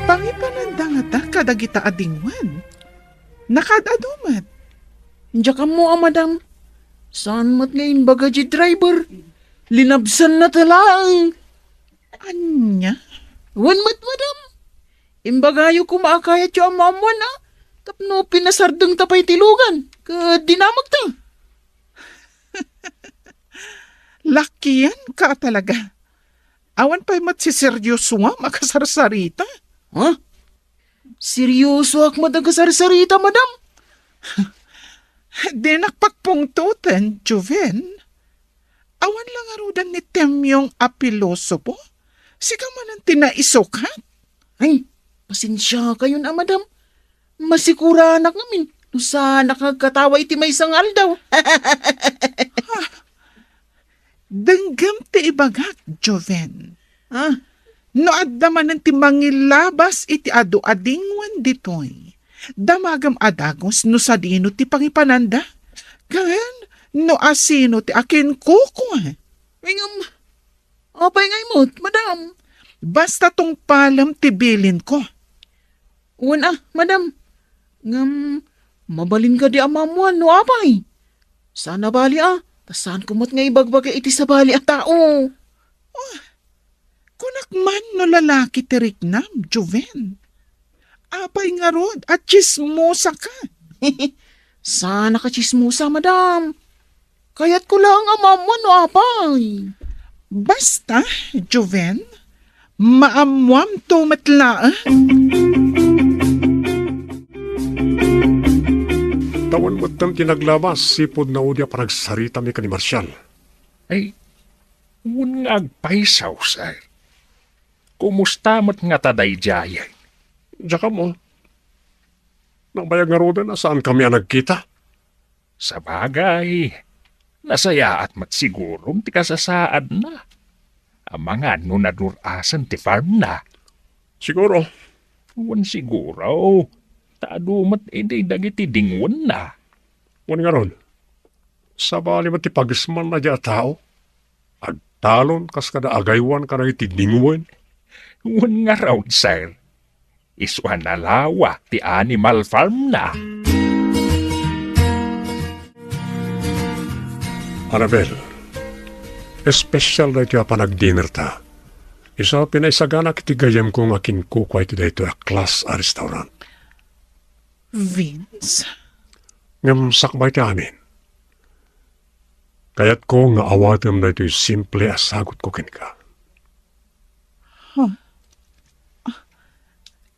Pangipananda nga ta kadagita adingwan. Nakadadumat. Diyan ka mo, madam. Saan mat ngayon bagaji driver? Linabsan na talang. Anya? Wan mat, madam. Imbagayo ko maakayat yung amamuan, ah. Tapno pinasardeng tapay tilugan. Dinamag ta. Lakiyan ka talaga. Awan pa'y matsiseryoso nga makasarsarita. Ha? Seryoso ak madagasarsarita, madam? Di nakpagpungtutan, Joven. Awan lang arudan ni Temyong apiloso po. Sika man ang tinaisukat. Ay, pasensya kayo na, madam. Masikura anak namin. Nusa nakagkatawa iti may sangal daw. Denggam ti ibagak, Joven. Ah, No addaman ng timangilabas iti adu adingwan ditoy. Damagam adagos no sa dino ti pangipananda. Kaan no asino ti akin kuko. ngam. Apay ngay mo, madam. Basta tong palam ti bilin ko. Uwan madam. Ngam, mabalin ka di amamuan, no apay. Sana bali tasan kumot nga ibagbagay iti sa bali ang tao. Kunak man no lalaki ti riknam, Joven. Apay nga rod at chismosa ka. Sana ka chismosa, madam. Kaya't ko lang amamuan, no apay. Basta, Joven, maamuam tumatla. Tawan mo't nang tinaglabas, sipod na udya panagsarita mi ka ni Marcial. Ay, un nga agpaisaw, sir. Kumusta mo't nga taday jaya? Diyan ka mo. Nabayag nga roda na saan kami ang nagkita? Sa bagay, nasaya at matsigurong ti kasasaad na. Ang mga nunadurasan ti farm na. Siguro. Uwan siguro, taadumat hindi dagiti dingwan na. Wan nga ron. Sa bali mo ti pagisman na diya tao. Agtalon kas kada agaywan ka na itidingwan. Uwan nga raw, sir. Iswa na lawa ti animal farm na. Annabel, espesyal na ito panag-dinner ta. Isa pinaisagana kiti gayam kong akin kukway ti dito a class a restaurant. Vince, Ngam sakbay ti amin. Kaya't ko nga awatem na ito'y simple asagot ko ken ka.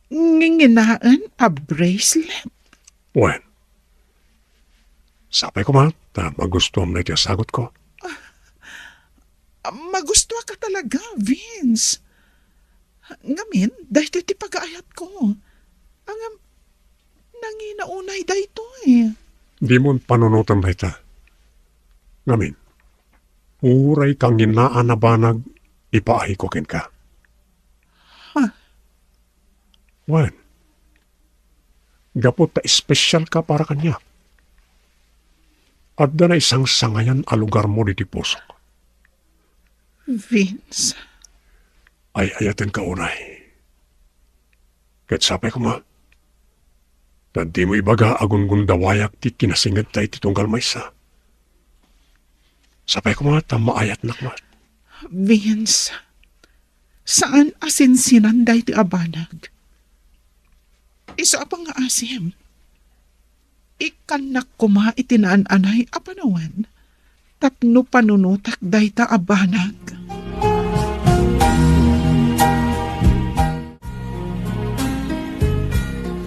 Nginginaan a bracelet? Wen, sapay ko man, ta magustuhan na ito'y asagot ko. Magusto ka talaga, Vince. Ngamin, dahil ti pag-aayat ko. Ang nanginaunay dahito eh. Di mo panunutan na ita. Ngamin, uray kang ginaan na banag, ipaahi ko ken ka. Huh? Wen, gapot ta espesyal ka para kanya. At na isang sangayan a lugar mo di puso ko. Vince, Ay ayatin ka unay. Kahit sapay ko ma, dan di mo ibaga agun gundawayak ti kinasingad tayo ti tunggal maysa. Sapay ko ma, maayat nak ma. Vince, saan asinsinan dahi ti abanag? Isa pa nga asim. Ikanak kuma itinaan-anay apanawan. Tapno panunutak dahi ta abanag.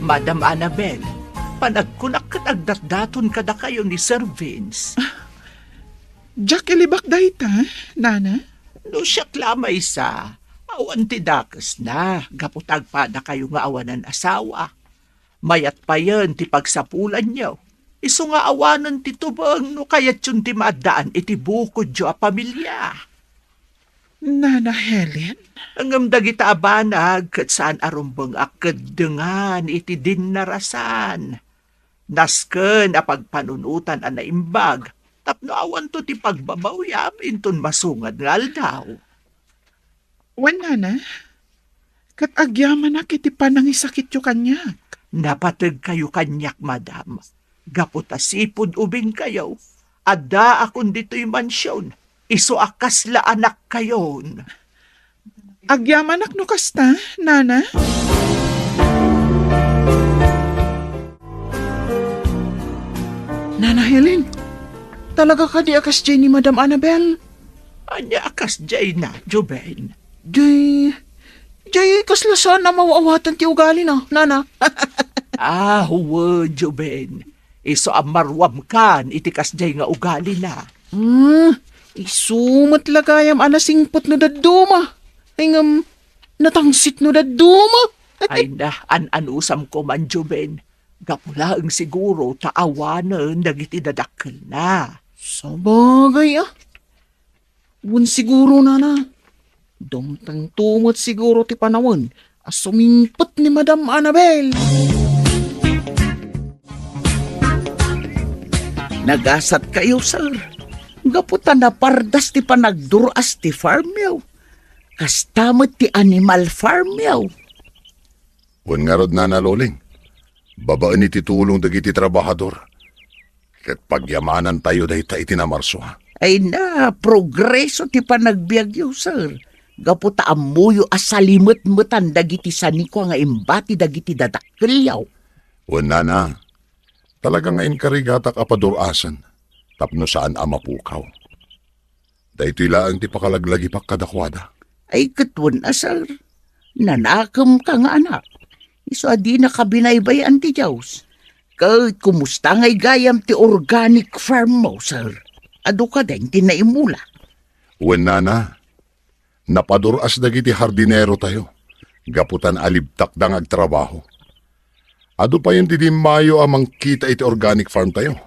Madam Annabel, panagkunak kat agdatdaton kada kayo ni Sir Vince. Jack ilibak dahi ta, nana? No siya klamay sa, awan ti dakas na, gaputag pa na kayo nga awanan asawa. Mayat pa yan ti pagsapulan niyo. Iso nga awanan ti tubang no kayat yun ti maadaan iti bukod jo a pamilya. Nana Helen? Ang dagita abanag kat saan arumbang akaddengan iti dinarasan. Nasken a pagpanunutan a naimbag, tapno awan to ti pagbabawyam inton masungad nga aldaw. Wan nana? Kat agyaman na kiti panangisakit yo kanyak. Napatag kayo kanyak, madam. Gaputa sipod ubing kayo. Ada akon dito'y mansyon. Iso akasla anak kayon. Agyamanak no kasta, nana? Nana Helen, talaga ka di akas dyan ni Madam Annabel? Anya akas jay na, Juben. Jay, kaslasan na mawawatan ti ugali na, nana. Huwa, Juben. Iso amarwam kan, itikas jay nga ugali na. Isumat lagayam anasingpot no daduma. Ay ngam, natangsit no daduma. Ay na, an-anusam ko man, Juben. Gapula ang siguro taawanan dagiti dadakkel na. Sabagay Wun siguro, nana. Dumtang tumot siguro ti panawon. Asumimpot ni Madam Annabel. Nagasat kayo, sir. Gaputan na pardas ti panagduras ti farm yaw. Kastamot ti animal farm yaw. Wen nga rod na Loling. Babaan iti tulong dagiti trabahador. Ket pagyamanan tayo dahi ta itinamarso ha. Ay na, progreso ti panagbiag yaw, sir. Gaputa amuyo asalimot-mutan dagiti saniko nga imbati dagiti dadakkel yaw. Wen na. Talagang nga inkarigatak apadurasan. Tapno saan amapukaw. Dahito ilaang ti pakalaglagi pakadakwada. Ay katwan sir. Nanakam ka nga anak. Iso adi na kabinaybayan ti Diyos. Kahit kumusta nga'y gayam ti organic farm mo, sir. Ado ka din tinaimula. Wen na. Napaduras dagiti hardinero tayo. Gaputan alibtak dang agtrabaho. Ado pa yung didimayo amang kita iti organic farm tayo.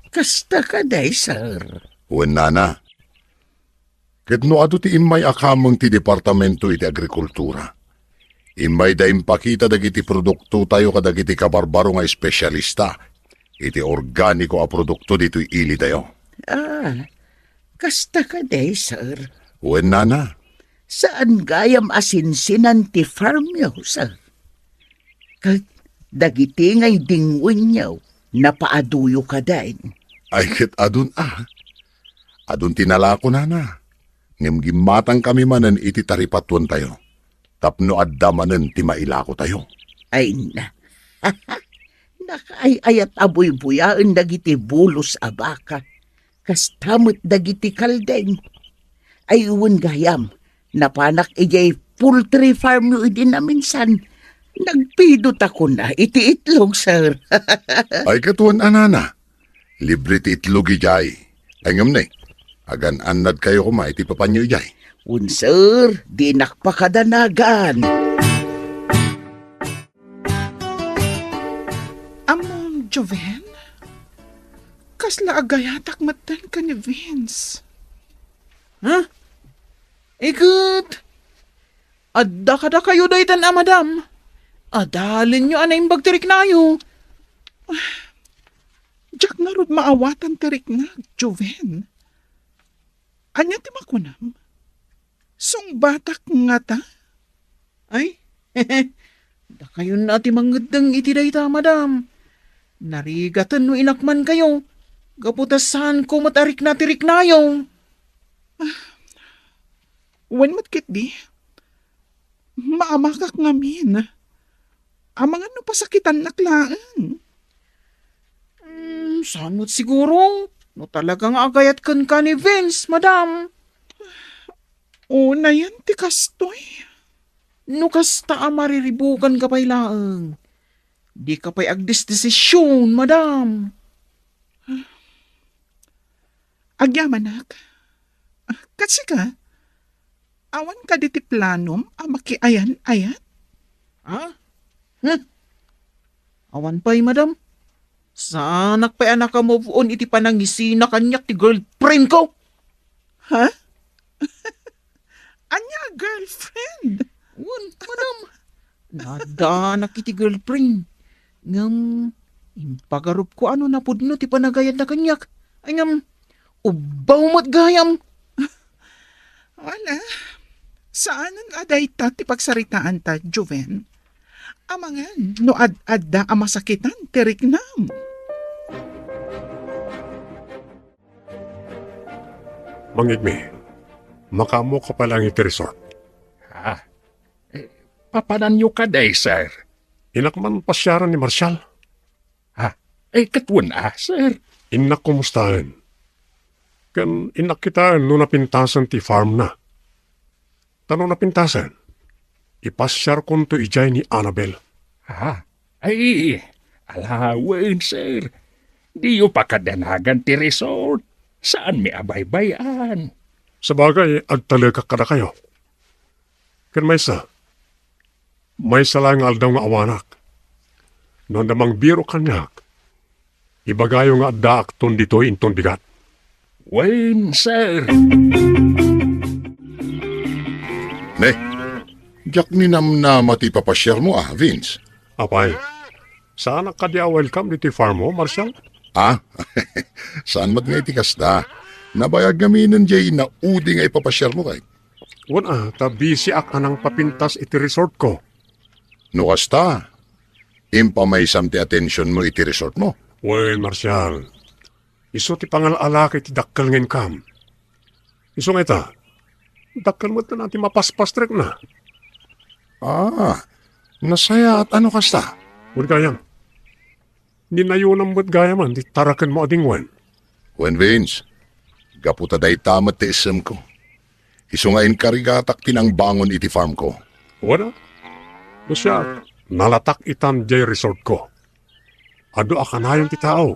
Kasta ka day, sir. Wen na. Ket no ado ti imay akamang ti departamento iti agrikultura. Imay da impakita dagiti produkto tayo kadagiti kabarbaro nga espesyalista. Iti organiko a produkto dito'y ili tayo. Kasta ka day, sir. Wen na. Saan gayam asinsinan ti farm yaw, sir? Kahit dagiti nga'y dingwin yaw, napaaduyo ka dain. Ay ket adun Adun tinalako na. Ngimgimatang kami manen iti taripatuan tayo. Tapno addamanen ti mailako tayo. Ay na. Nakaayayat abuy-buyaan dagiti bulos a baka. Kastamot dagiti kaldeng. Ay uwan gayam, napanak ijay poultry farm yu idin na minsan. Nagpidot ako na, iti itlog, sir. Ay katuan anana. Libre ti itlog ijay. Ay ngam na agan anad kayo kuma iti papanyo ijay. Un, sir, di nakpakadanagan. Among Joven? Kasla agayatak matan ka ni Vince. Ha? Ikot! Adda kada kayo daytan madam. Adalin nyo anay bagtirik nayo. Jack na rod maawatan tirik na, Joven. Anya ti makunam? Sung batak nga ta? Ay, da kayo na ti mangedeng iti dayta madam. Narigatan no inakman kayo. Gaputasan ko matarik na tirik nayo. Wen matkit di? Maamakak ngamin. Amangan no pasakitan naklaan. Samot siguro. No talagang agayat kan ka ni Vince, madam. Una yan ti kastoy. No kasta mariribukan ka pa'y laang. Di ka pa'y agdesisyon, madam. Agyamanak. Kasi ka, awan ka diti planom amakiayan-ayat. Ha? Awan pa'y, madam. Sanak pa'y anak ka move on iti panangisina kanyak ti girlfriend ko. Ha? Anya girlfriend? Wan, madam. Nadanak iti girlfriend. Ngam, impagarup ko ano na pudno ti panagayad na kanyak. Ay ngam, ubaw mo't gayam. Wala. Saanan aday ta ti pagsaritaan ta, Joven? Amangan, no ad-adda amasakitan, tirik nam. Mangigmi, makamo ka palang iti resort. Papanan nyo ka day, sir. Inakman pasyaran ni Marshall. Katuan sir. Inak kumustahan. Kan inak kita no napintasan ti farm na. Tanong napintasan. Ipasyar kon to ijay ni Annabel. Alawan, sir. Di yung pakadanagan ti resort. Saan may abay-bayan? Sabagay, agtalaga kada kayo. Kan may lang aldaw nga awanak. No namang biro kanyak. Ibagayo nga adda akton dito inton bigat. Wen, sir. Ne, jak ni namnama ti papasyar mo Vince. Apay, saan ka di welcome dito farm mo, Marshall? Saan mat nga iti kasta? Nabayag gaminan jay na udi nga ipapasyar mo kay. Wana, busy ak anang papintas iti resort ko. No kasta, impamaysam ti atensyon mo iti resort mo. Well, Marshall, iso ti pangalalaki ti dakkal ngayon kam. Iso nga ita, dakkal mo na natin mapaspastrek na. Nasaya at ano kasta? Huwag gayam. Ninayunang mo't gayaman, di tarakan mo adingwan. When Vince, gaputa day tamat ti isem ko. Iso nga inkarigatak tinang bangon iti farm ko. Wala. No siya, nalatak itan jay resort ko. Ado akanayon ti tao.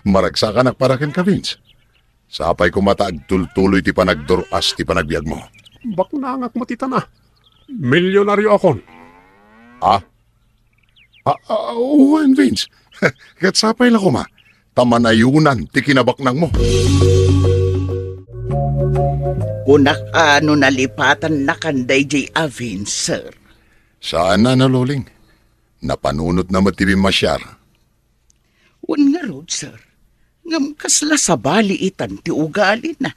Maragsakan paraken ka, Vince. Sapay ko mataag tultuloy ti panagduras ti panagbiag mo. Bak nangak mo tita na. Milyonaryo akon. When Vince, kat sapay la ko ma. Tamanayunan ti kinabaknang mo. Kunak ano nalipatan na kanday jay Avin, sir. Saan na naluling? Napanunot na matibim masyar. Un nga rod, sir. Ngam kasla sa baliitan ti ugali na.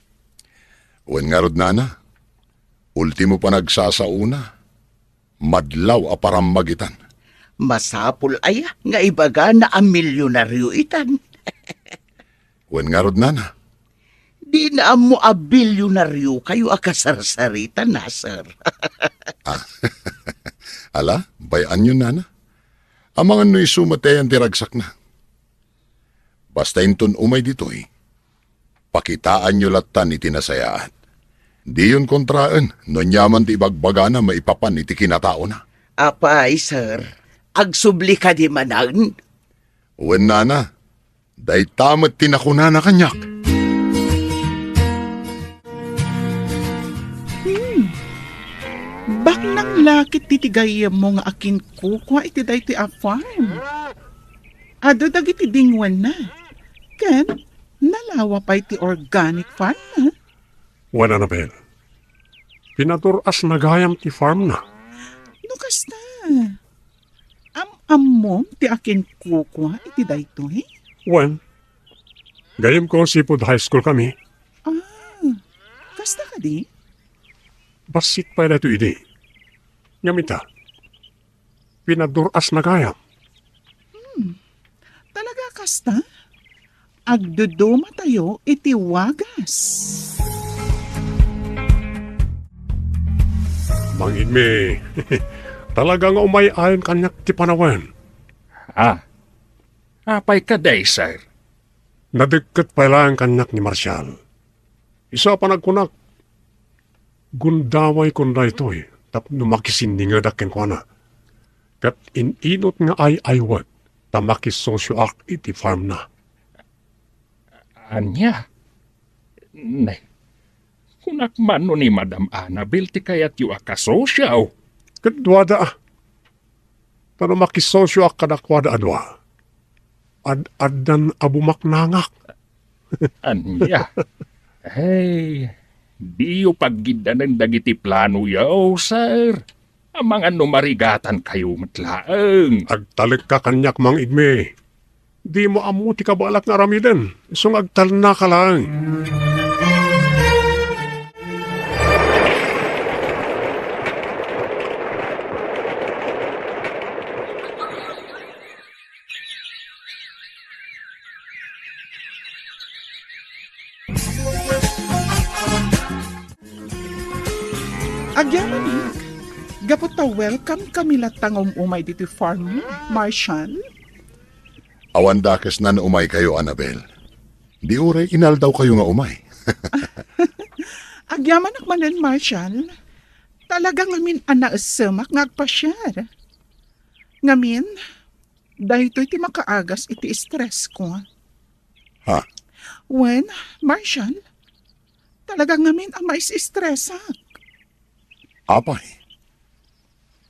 Wen nga rod nana, ultimo pa nagsasauna, madlaw aparam magitan. Masapul aya nga ibaga na ang milyonaryo itan. Wen nga rod nana, Di na mo a bilyonaryo kayo akasarsaritan na, sir. ala, bayan yun nana. Amangan no isumatayan ti ragsak na. Basta inton umay ditoy, pakitaan nyo latan iti nasayaan. Di yun kontraan, no nyaman ti ibagbaga na maipapan iti kinatao na. Apay, sir. Agsubli ka di manan. Uwan na, dahi tamat tinakuna na kanyak. Bak nang lakit titigay mo nga akin kukwa iti day ti a farm. Ado dagiti dingwan na. Ken, nalawa pa iti organic farm na. Wan, Annabel. Pinaturas na gayam ti farm na. Nukas na. Am-amom ti akin kukwa iti day to eh. Wan, gayam ko Seafood High School kami. Kasta ka di? Basit pa ito ide. Ngamita, pinaduras na gayam. Talaga kasta? Agduduma tayo iti wagas. Mangin me, talagang umayayon kanyak ti panawan. Apay ka day, sir. Nadagkat pa lang kanyak ni Marshall. Isa pa nagkunak. Gundaway kunda ito eh. Tapno makisindi nga dakin ko na. Kat ininot nga ay aywag. Tamakisosyo ak iti farm na. Anya? Nay, kunak man no ni Madam Annabel ti kayat yu akasosyaw. Kadwada ah. Tano makisosyo ak kadakwada adwa. Ad-adan abumaknangak. Anya? Hey, di yu paggidan ng dagiti plano yaw, sir. Amang ano marigatan kayo matlaang. Agtalik ka kanyak mang igme. Di mo amuti ka balak nga ramiden. Isong agtal na ka lang. Agyaman ni. Gapot ta welcome kami latang umay dito farm mo, Marshall. Awan dakes na umay kayo, Annabel. Di uray inal daw kayo nga umay. Agyaman akmanan, Marshall. Talagang ngamin anaasamak ngagpasyar. Ngamin, dahil iti makaagas iti stress ko. Ha? When, Marshall, talagang ngamin ang mais-stressak. Apay,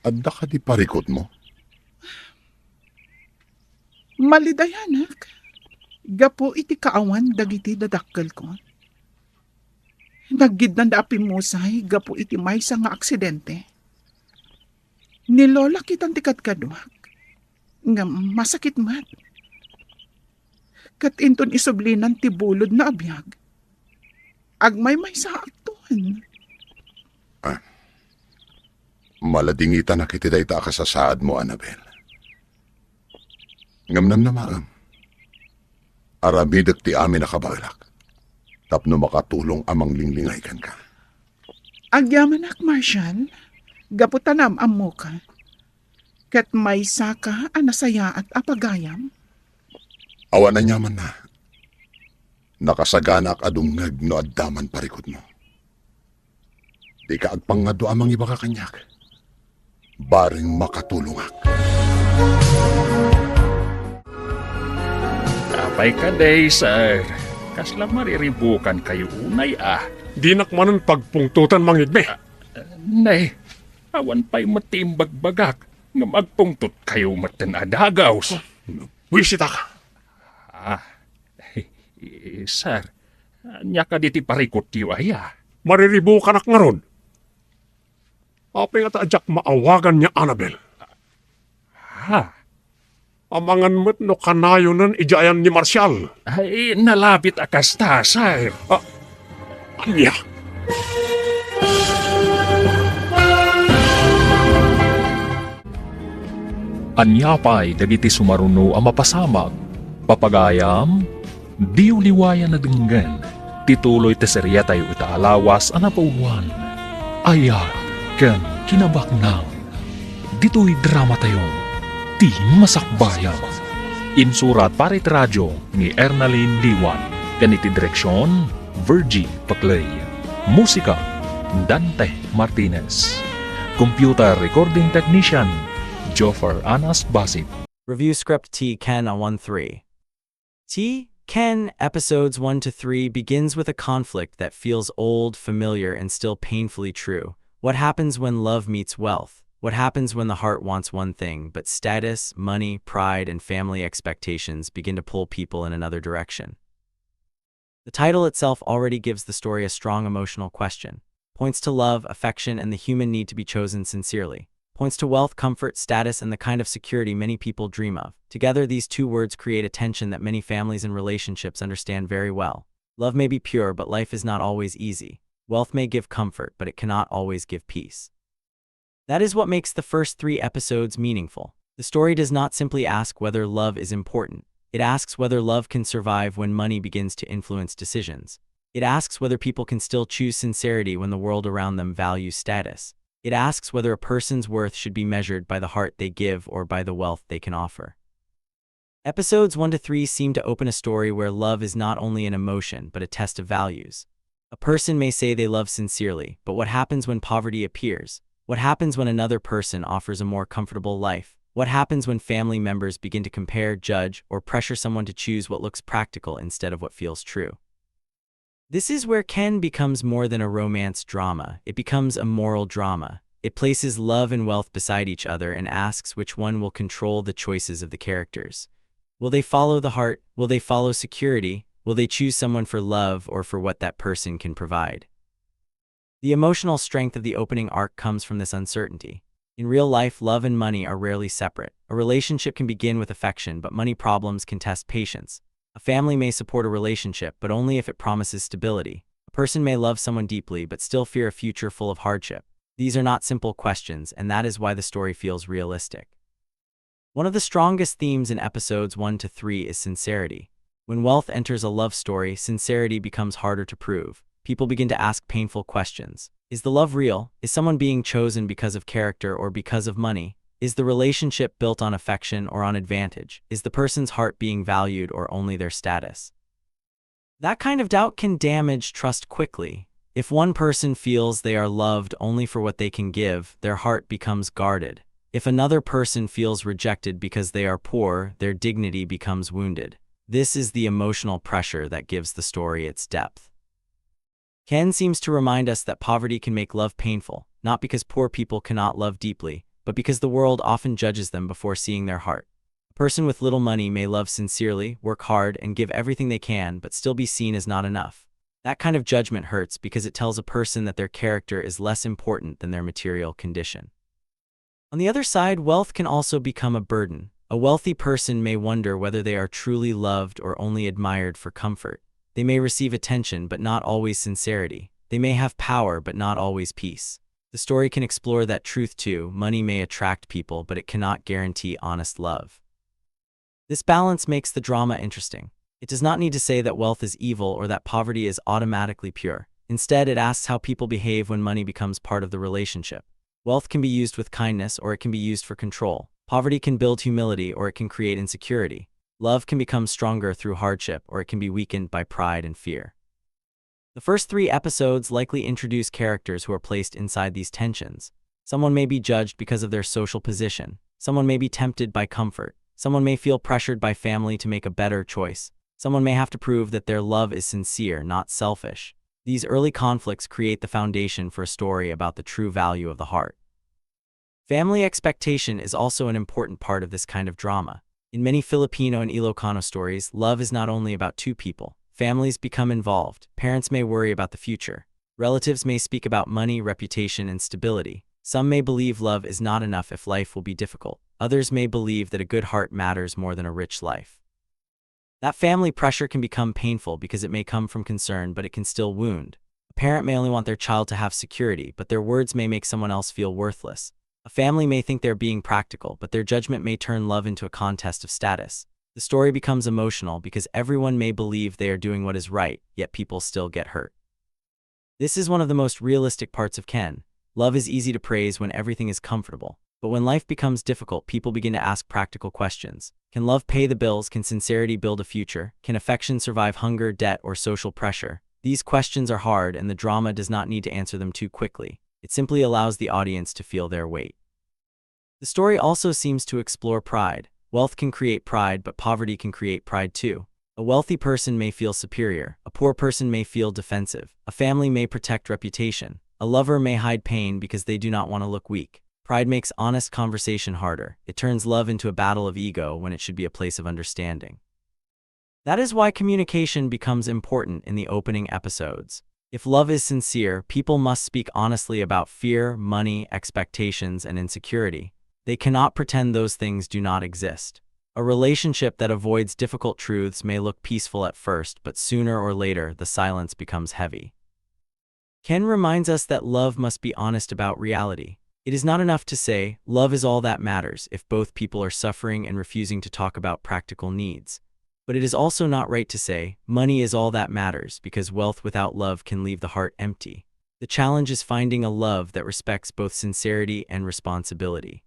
adda ka di parikot mo. Malidayanak. Gapo iti kaawan dagiti dadakkel ko. Naggidnan da apimusay gapo iti maysa nga aksidente. Nilola kitang tikadkaduak. Nga masakit mat. Kat inton isublinan ti bulod na abiyag. Agmay maysa aktuhan. Maladingitan na kiti dayta ka sa saad mo, Annabel. Ngamnam na maam. Aramidak ti amin nakabalak. Tapno makatulong amang linglingaykan ka. Agyaman ak, Marshall. Gaputanam amo ka. Kat may saka anasaya at apagayam. Awa na nyaman na. Nakasagana ak adungag no addaman parikot mo. Di ka agpangado amang iba ka kanyak. Baring makatulong ak. Apay ka day, sir. Kasla mariribukan kayo unay Di nakmanan pagpungtutan mang igme. Nay, awan pa'y matimbagbagak nga magpungtot kayo matanadagaws. Wisita ka. Sir, anya ka diti parikot yu aya. Mariribo ka nak nga ron. Apay nga taadyak maawagan niya, Annabel. Amangan mo't no kanayonan ijayan ni Marshall. Ay, nalabit akasta, sir. Anya? Anya pa'y dagiti sumaruno ang mapasamag. Papagayam, di uliwayan na denggan. Tituloy teserya tayo itaalawas ang napauwan. Aya, ken kinabaknang. Dito'y drama tayo. Ti masakbayan. Insurat parit radyo ni Ernalyn Diwan. Ganiti direksyon, Virgie Paclay. Musika, Dante Martinez. Computer Recording Technician, Joffer Anas Basit. Review script T. Ken on 1-3. T. Ken episodes 1 to 3 begins with a conflict that feels old, familiar, and still painfully true. What happens when love meets wealth? What happens when the heart wants one thing, but status, money, pride, and family expectations begin to pull people in another direction? The title itself already gives the story a strong emotional question. Points to love, affection, and the human need to be chosen sincerely. Points to wealth, comfort, status, and the kind of security many people dream of. Together, these two words create a tension that many families and relationships understand very well. Love may be pure, but life is not always easy. Wealth may give comfort, but it cannot always give peace. That is what makes the first 3 episodes meaningful. The story does not simply ask whether love is important. It asks whether love can survive when money begins to influence decisions. It asks whether people can still choose sincerity when the world around them values status. It asks whether a person's worth should be measured by the heart they give or by the wealth they can offer. Episodes 1 to 3 seem to open a story where love is not only an emotion but a test of values. A person may say they love sincerely, but what happens when poverty appears? What happens when another person offers a more comfortable life? What happens when family members begin to compare, judge, or pressure someone to choose what looks practical instead of what feels true? This is where Ken becomes more than a romance drama. It becomes a moral drama. It places love and wealth beside each other and asks which one will control the choices of the characters. Will they follow the heart? Will they follow security? Will they choose someone for love or for what that person can provide? The emotional strength of the opening arc comes from this uncertainty. In real life, love and money are rarely separate. A relationship can begin with affection, but money problems can test patience. A family may support a relationship, but only if it promises stability. A person may love someone deeply, but still fear a future full of hardship. These are not simple questions, and that is why the story feels realistic. One of the strongest themes in episodes 1 to 3 is sincerity. When wealth enters a love story, sincerity becomes harder to prove. People begin to ask painful questions. Is the love real? Is someone being chosen because of character or because of money? Is the relationship built on affection or on advantage? Is the person's heart being valued or only their status? That kind of doubt can damage trust quickly. If one person feels they are loved only for what they can give, their heart becomes guarded. If another person feels rejected because they are poor, their dignity becomes wounded. This is the emotional pressure that gives the story its depth. Ken seems to remind us that poverty can make love painful, not because poor people cannot love deeply, but because the world often judges them before seeing their heart. A person with little money may love sincerely, work hard, and give everything they can, but still be seen as not enough. That kind of judgment hurts because it tells a person that their character is less important than their material condition. On the other side, wealth can also become a burden. A wealthy person may wonder whether they are truly loved or only admired for comfort. They may receive attention, but not always sincerity. They may have power, but not always peace. The story can explore that truth too. Money may attract people, but it cannot guarantee honest love. This balance makes the drama interesting. It does not need to say that wealth is evil or that poverty is automatically pure. Instead, it asks how people behave when money becomes part of the relationship. Wealth can be used with kindness, or it can be used for control. Poverty can build humility, or it can create insecurity. Love can become stronger through hardship, or it can be weakened by pride and fear. The first 3 episodes likely introduce characters who are placed inside these tensions. Someone may be judged because of their social position. Someone may be tempted by comfort. Someone may feel pressured by family to make a better choice. Someone may have to prove that their love is sincere, not selfish. These early conflicts create the foundation for a story about the true value of the heart. Family expectation is also an important part of this kind of drama. In many Filipino and Ilocano stories, love is not only about 2 people. Families become involved. Parents may worry about the future. Relatives may speak about money, reputation, and stability. Some may believe love is not enough if life will be difficult. Others may believe that a good heart matters more than a rich life. That family pressure can become painful because it may come from concern, but it can still wound. A parent may only want their child to have security, but their words may make someone else feel worthless. A family may think they're being practical, but their judgment may turn love into a contest of status. The story becomes emotional because everyone may believe they are doing what is right, yet people still get hurt. This is one of the most realistic parts of Ken. Love is easy to praise when everything is comfortable. But when life becomes difficult, people begin to ask practical questions. Can love pay the bills? Can sincerity build a future? Can affection survive hunger, debt, or social pressure? These questions are hard, and the drama does not need to answer them too quickly. It simply allows the audience to feel their weight. The story also seems to explore pride. Wealth can create pride, but poverty can create pride too. A wealthy person may feel superior. A poor person may feel defensive. A family may protect reputation. A lover may hide pain because they do not want to look weak. Pride makes honest conversation harder. It turns love into a battle of ego when it should be a place of understanding. That is why communication becomes important in the opening episodes. If love is sincere, people must speak honestly about fear, money, expectations, and insecurity. They cannot pretend those things do not exist. A relationship that avoids difficult truths may look peaceful at first, but sooner or later, the silence becomes heavy. Ken reminds us that love must be honest about reality. It is not enough to say, love is all that matters, if both people are suffering and refusing to talk about practical needs. But it is also not right to say, money is all that matters, because wealth without love can leave the heart empty. The challenge is finding a love that respects both sincerity and responsibility.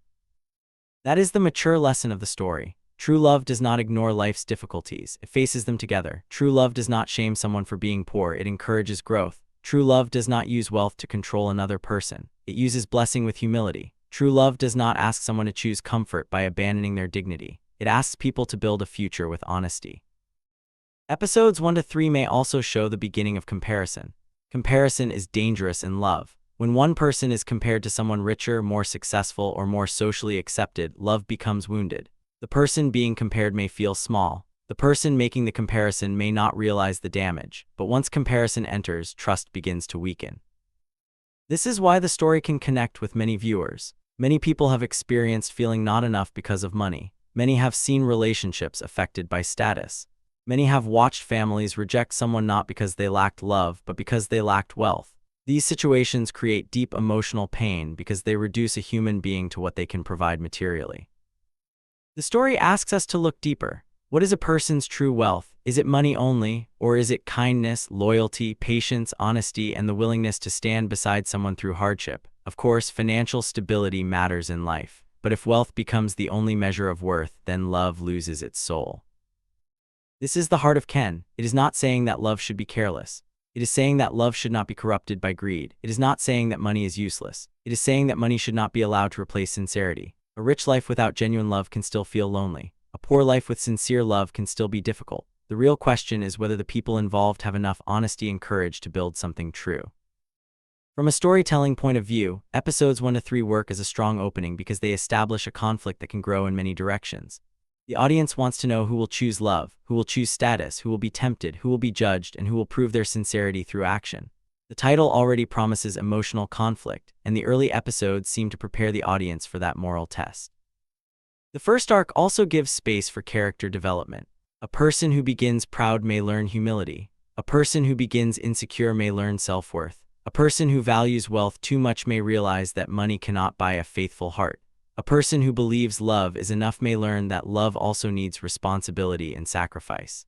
That is the mature lesson of the story. True love does not ignore life's difficulties. It faces them together. True love does not shame someone for being poor. It encourages growth. True love does not use wealth to control another person. It uses blessing with humility. True love does not ask someone to choose comfort by abandoning their dignity. It asks people to build a future with honesty. Episodes 1 to 3 may also show the beginning of comparison. Comparison is dangerous in love. When one person is compared to someone richer, more successful, or more socially accepted, love becomes wounded. The person being compared may feel small. The person making the comparison may not realize the damage, but once comparison enters, trust begins to weaken. This is why the story can connect with many viewers. Many people have experienced feeling not enough because of money. Many have seen relationships affected by status. Many have watched families reject someone not because they lacked love, but because they lacked wealth. These situations create deep emotional pain because they reduce a human being to what they can provide materially. The story asks us to look deeper. What is a person's true wealth? Is it money only, or is it kindness, loyalty, patience, honesty, and the willingness to stand beside someone through hardship? Of course, financial stability matters in life, but if wealth becomes the only measure of worth, then love loses its soul. This is the heart of Ken. It is not saying that love should be careless. It is saying that love should not be corrupted by greed. It is not saying that money is useless. It is saying that money should not be allowed to replace sincerity. A rich life without genuine love can still feel lonely. A poor life with sincere love can still be difficult. The real question is whether the people involved have enough honesty and courage to build something true. From a storytelling point of view, episodes 1 to 3 work as a strong opening because they establish a conflict that can grow in many directions. The audience wants to know who will choose love, who will choose status, who will be tempted, who will be judged, and who will prove their sincerity through action. The title already promises emotional conflict, and the early episodes seem to prepare the audience for that moral test. The first arc also gives space for character development. A person who begins proud may learn humility. A person who begins insecure may learn self-worth. A person who values wealth too much may realize that money cannot buy a faithful heart. A person who believes love is enough may learn that love also needs responsibility and sacrifice.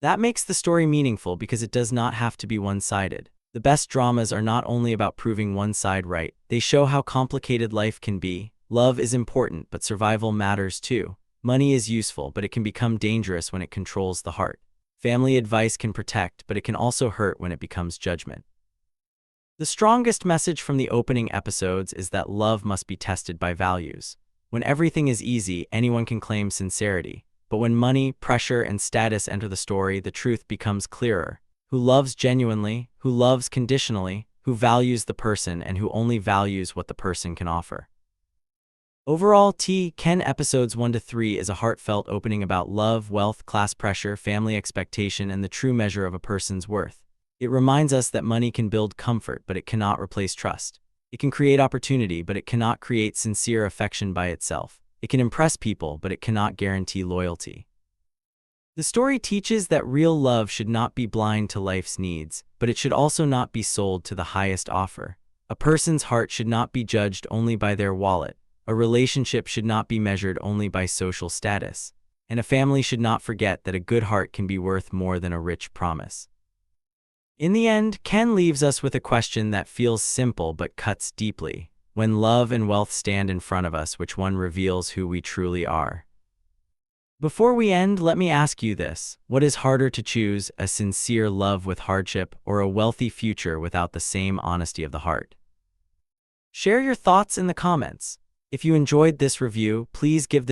That makes the story meaningful because it does not have to be one-sided. The best dramas are not only about proving one side right, they show how complicated life can be. Love is important, but survival matters too. Money is useful, but it can become dangerous when it controls the heart. Family advice can protect, but it can also hurt when it becomes judgment. The strongest message from the opening episodes is that love must be tested by values. When everything is easy, anyone can claim sincerity. But when money, pressure, and status enter the story, the truth becomes clearer. Who loves genuinely, who loves conditionally, who values the person, and who only values what the person can offer. Overall, Ken episodes 1 to 3 is a heartfelt opening about love, wealth, class pressure, family expectation, and the true measure of a person's worth. It reminds us that money can build comfort, but it cannot replace trust. It can create opportunity, but it cannot create sincere affection by itself. It can impress people, but it cannot guarantee loyalty. The story teaches that real love should not be blind to life's needs, but it should also not be sold to the highest offer. A person's heart should not be judged only by their wallet. A relationship should not be measured only by social status. And a family should not forget that a good heart can be worth more than a rich promise. In the end, Ken leaves us with a question that feels simple but cuts deeply. When love and wealth stand in front of us, which one reveals who we truly are? Before we end, let me ask you this. What is harder to choose, a sincere love with hardship or a wealthy future without the same honesty of the heart? Share your thoughts in the comments. If you enjoyed this review, please give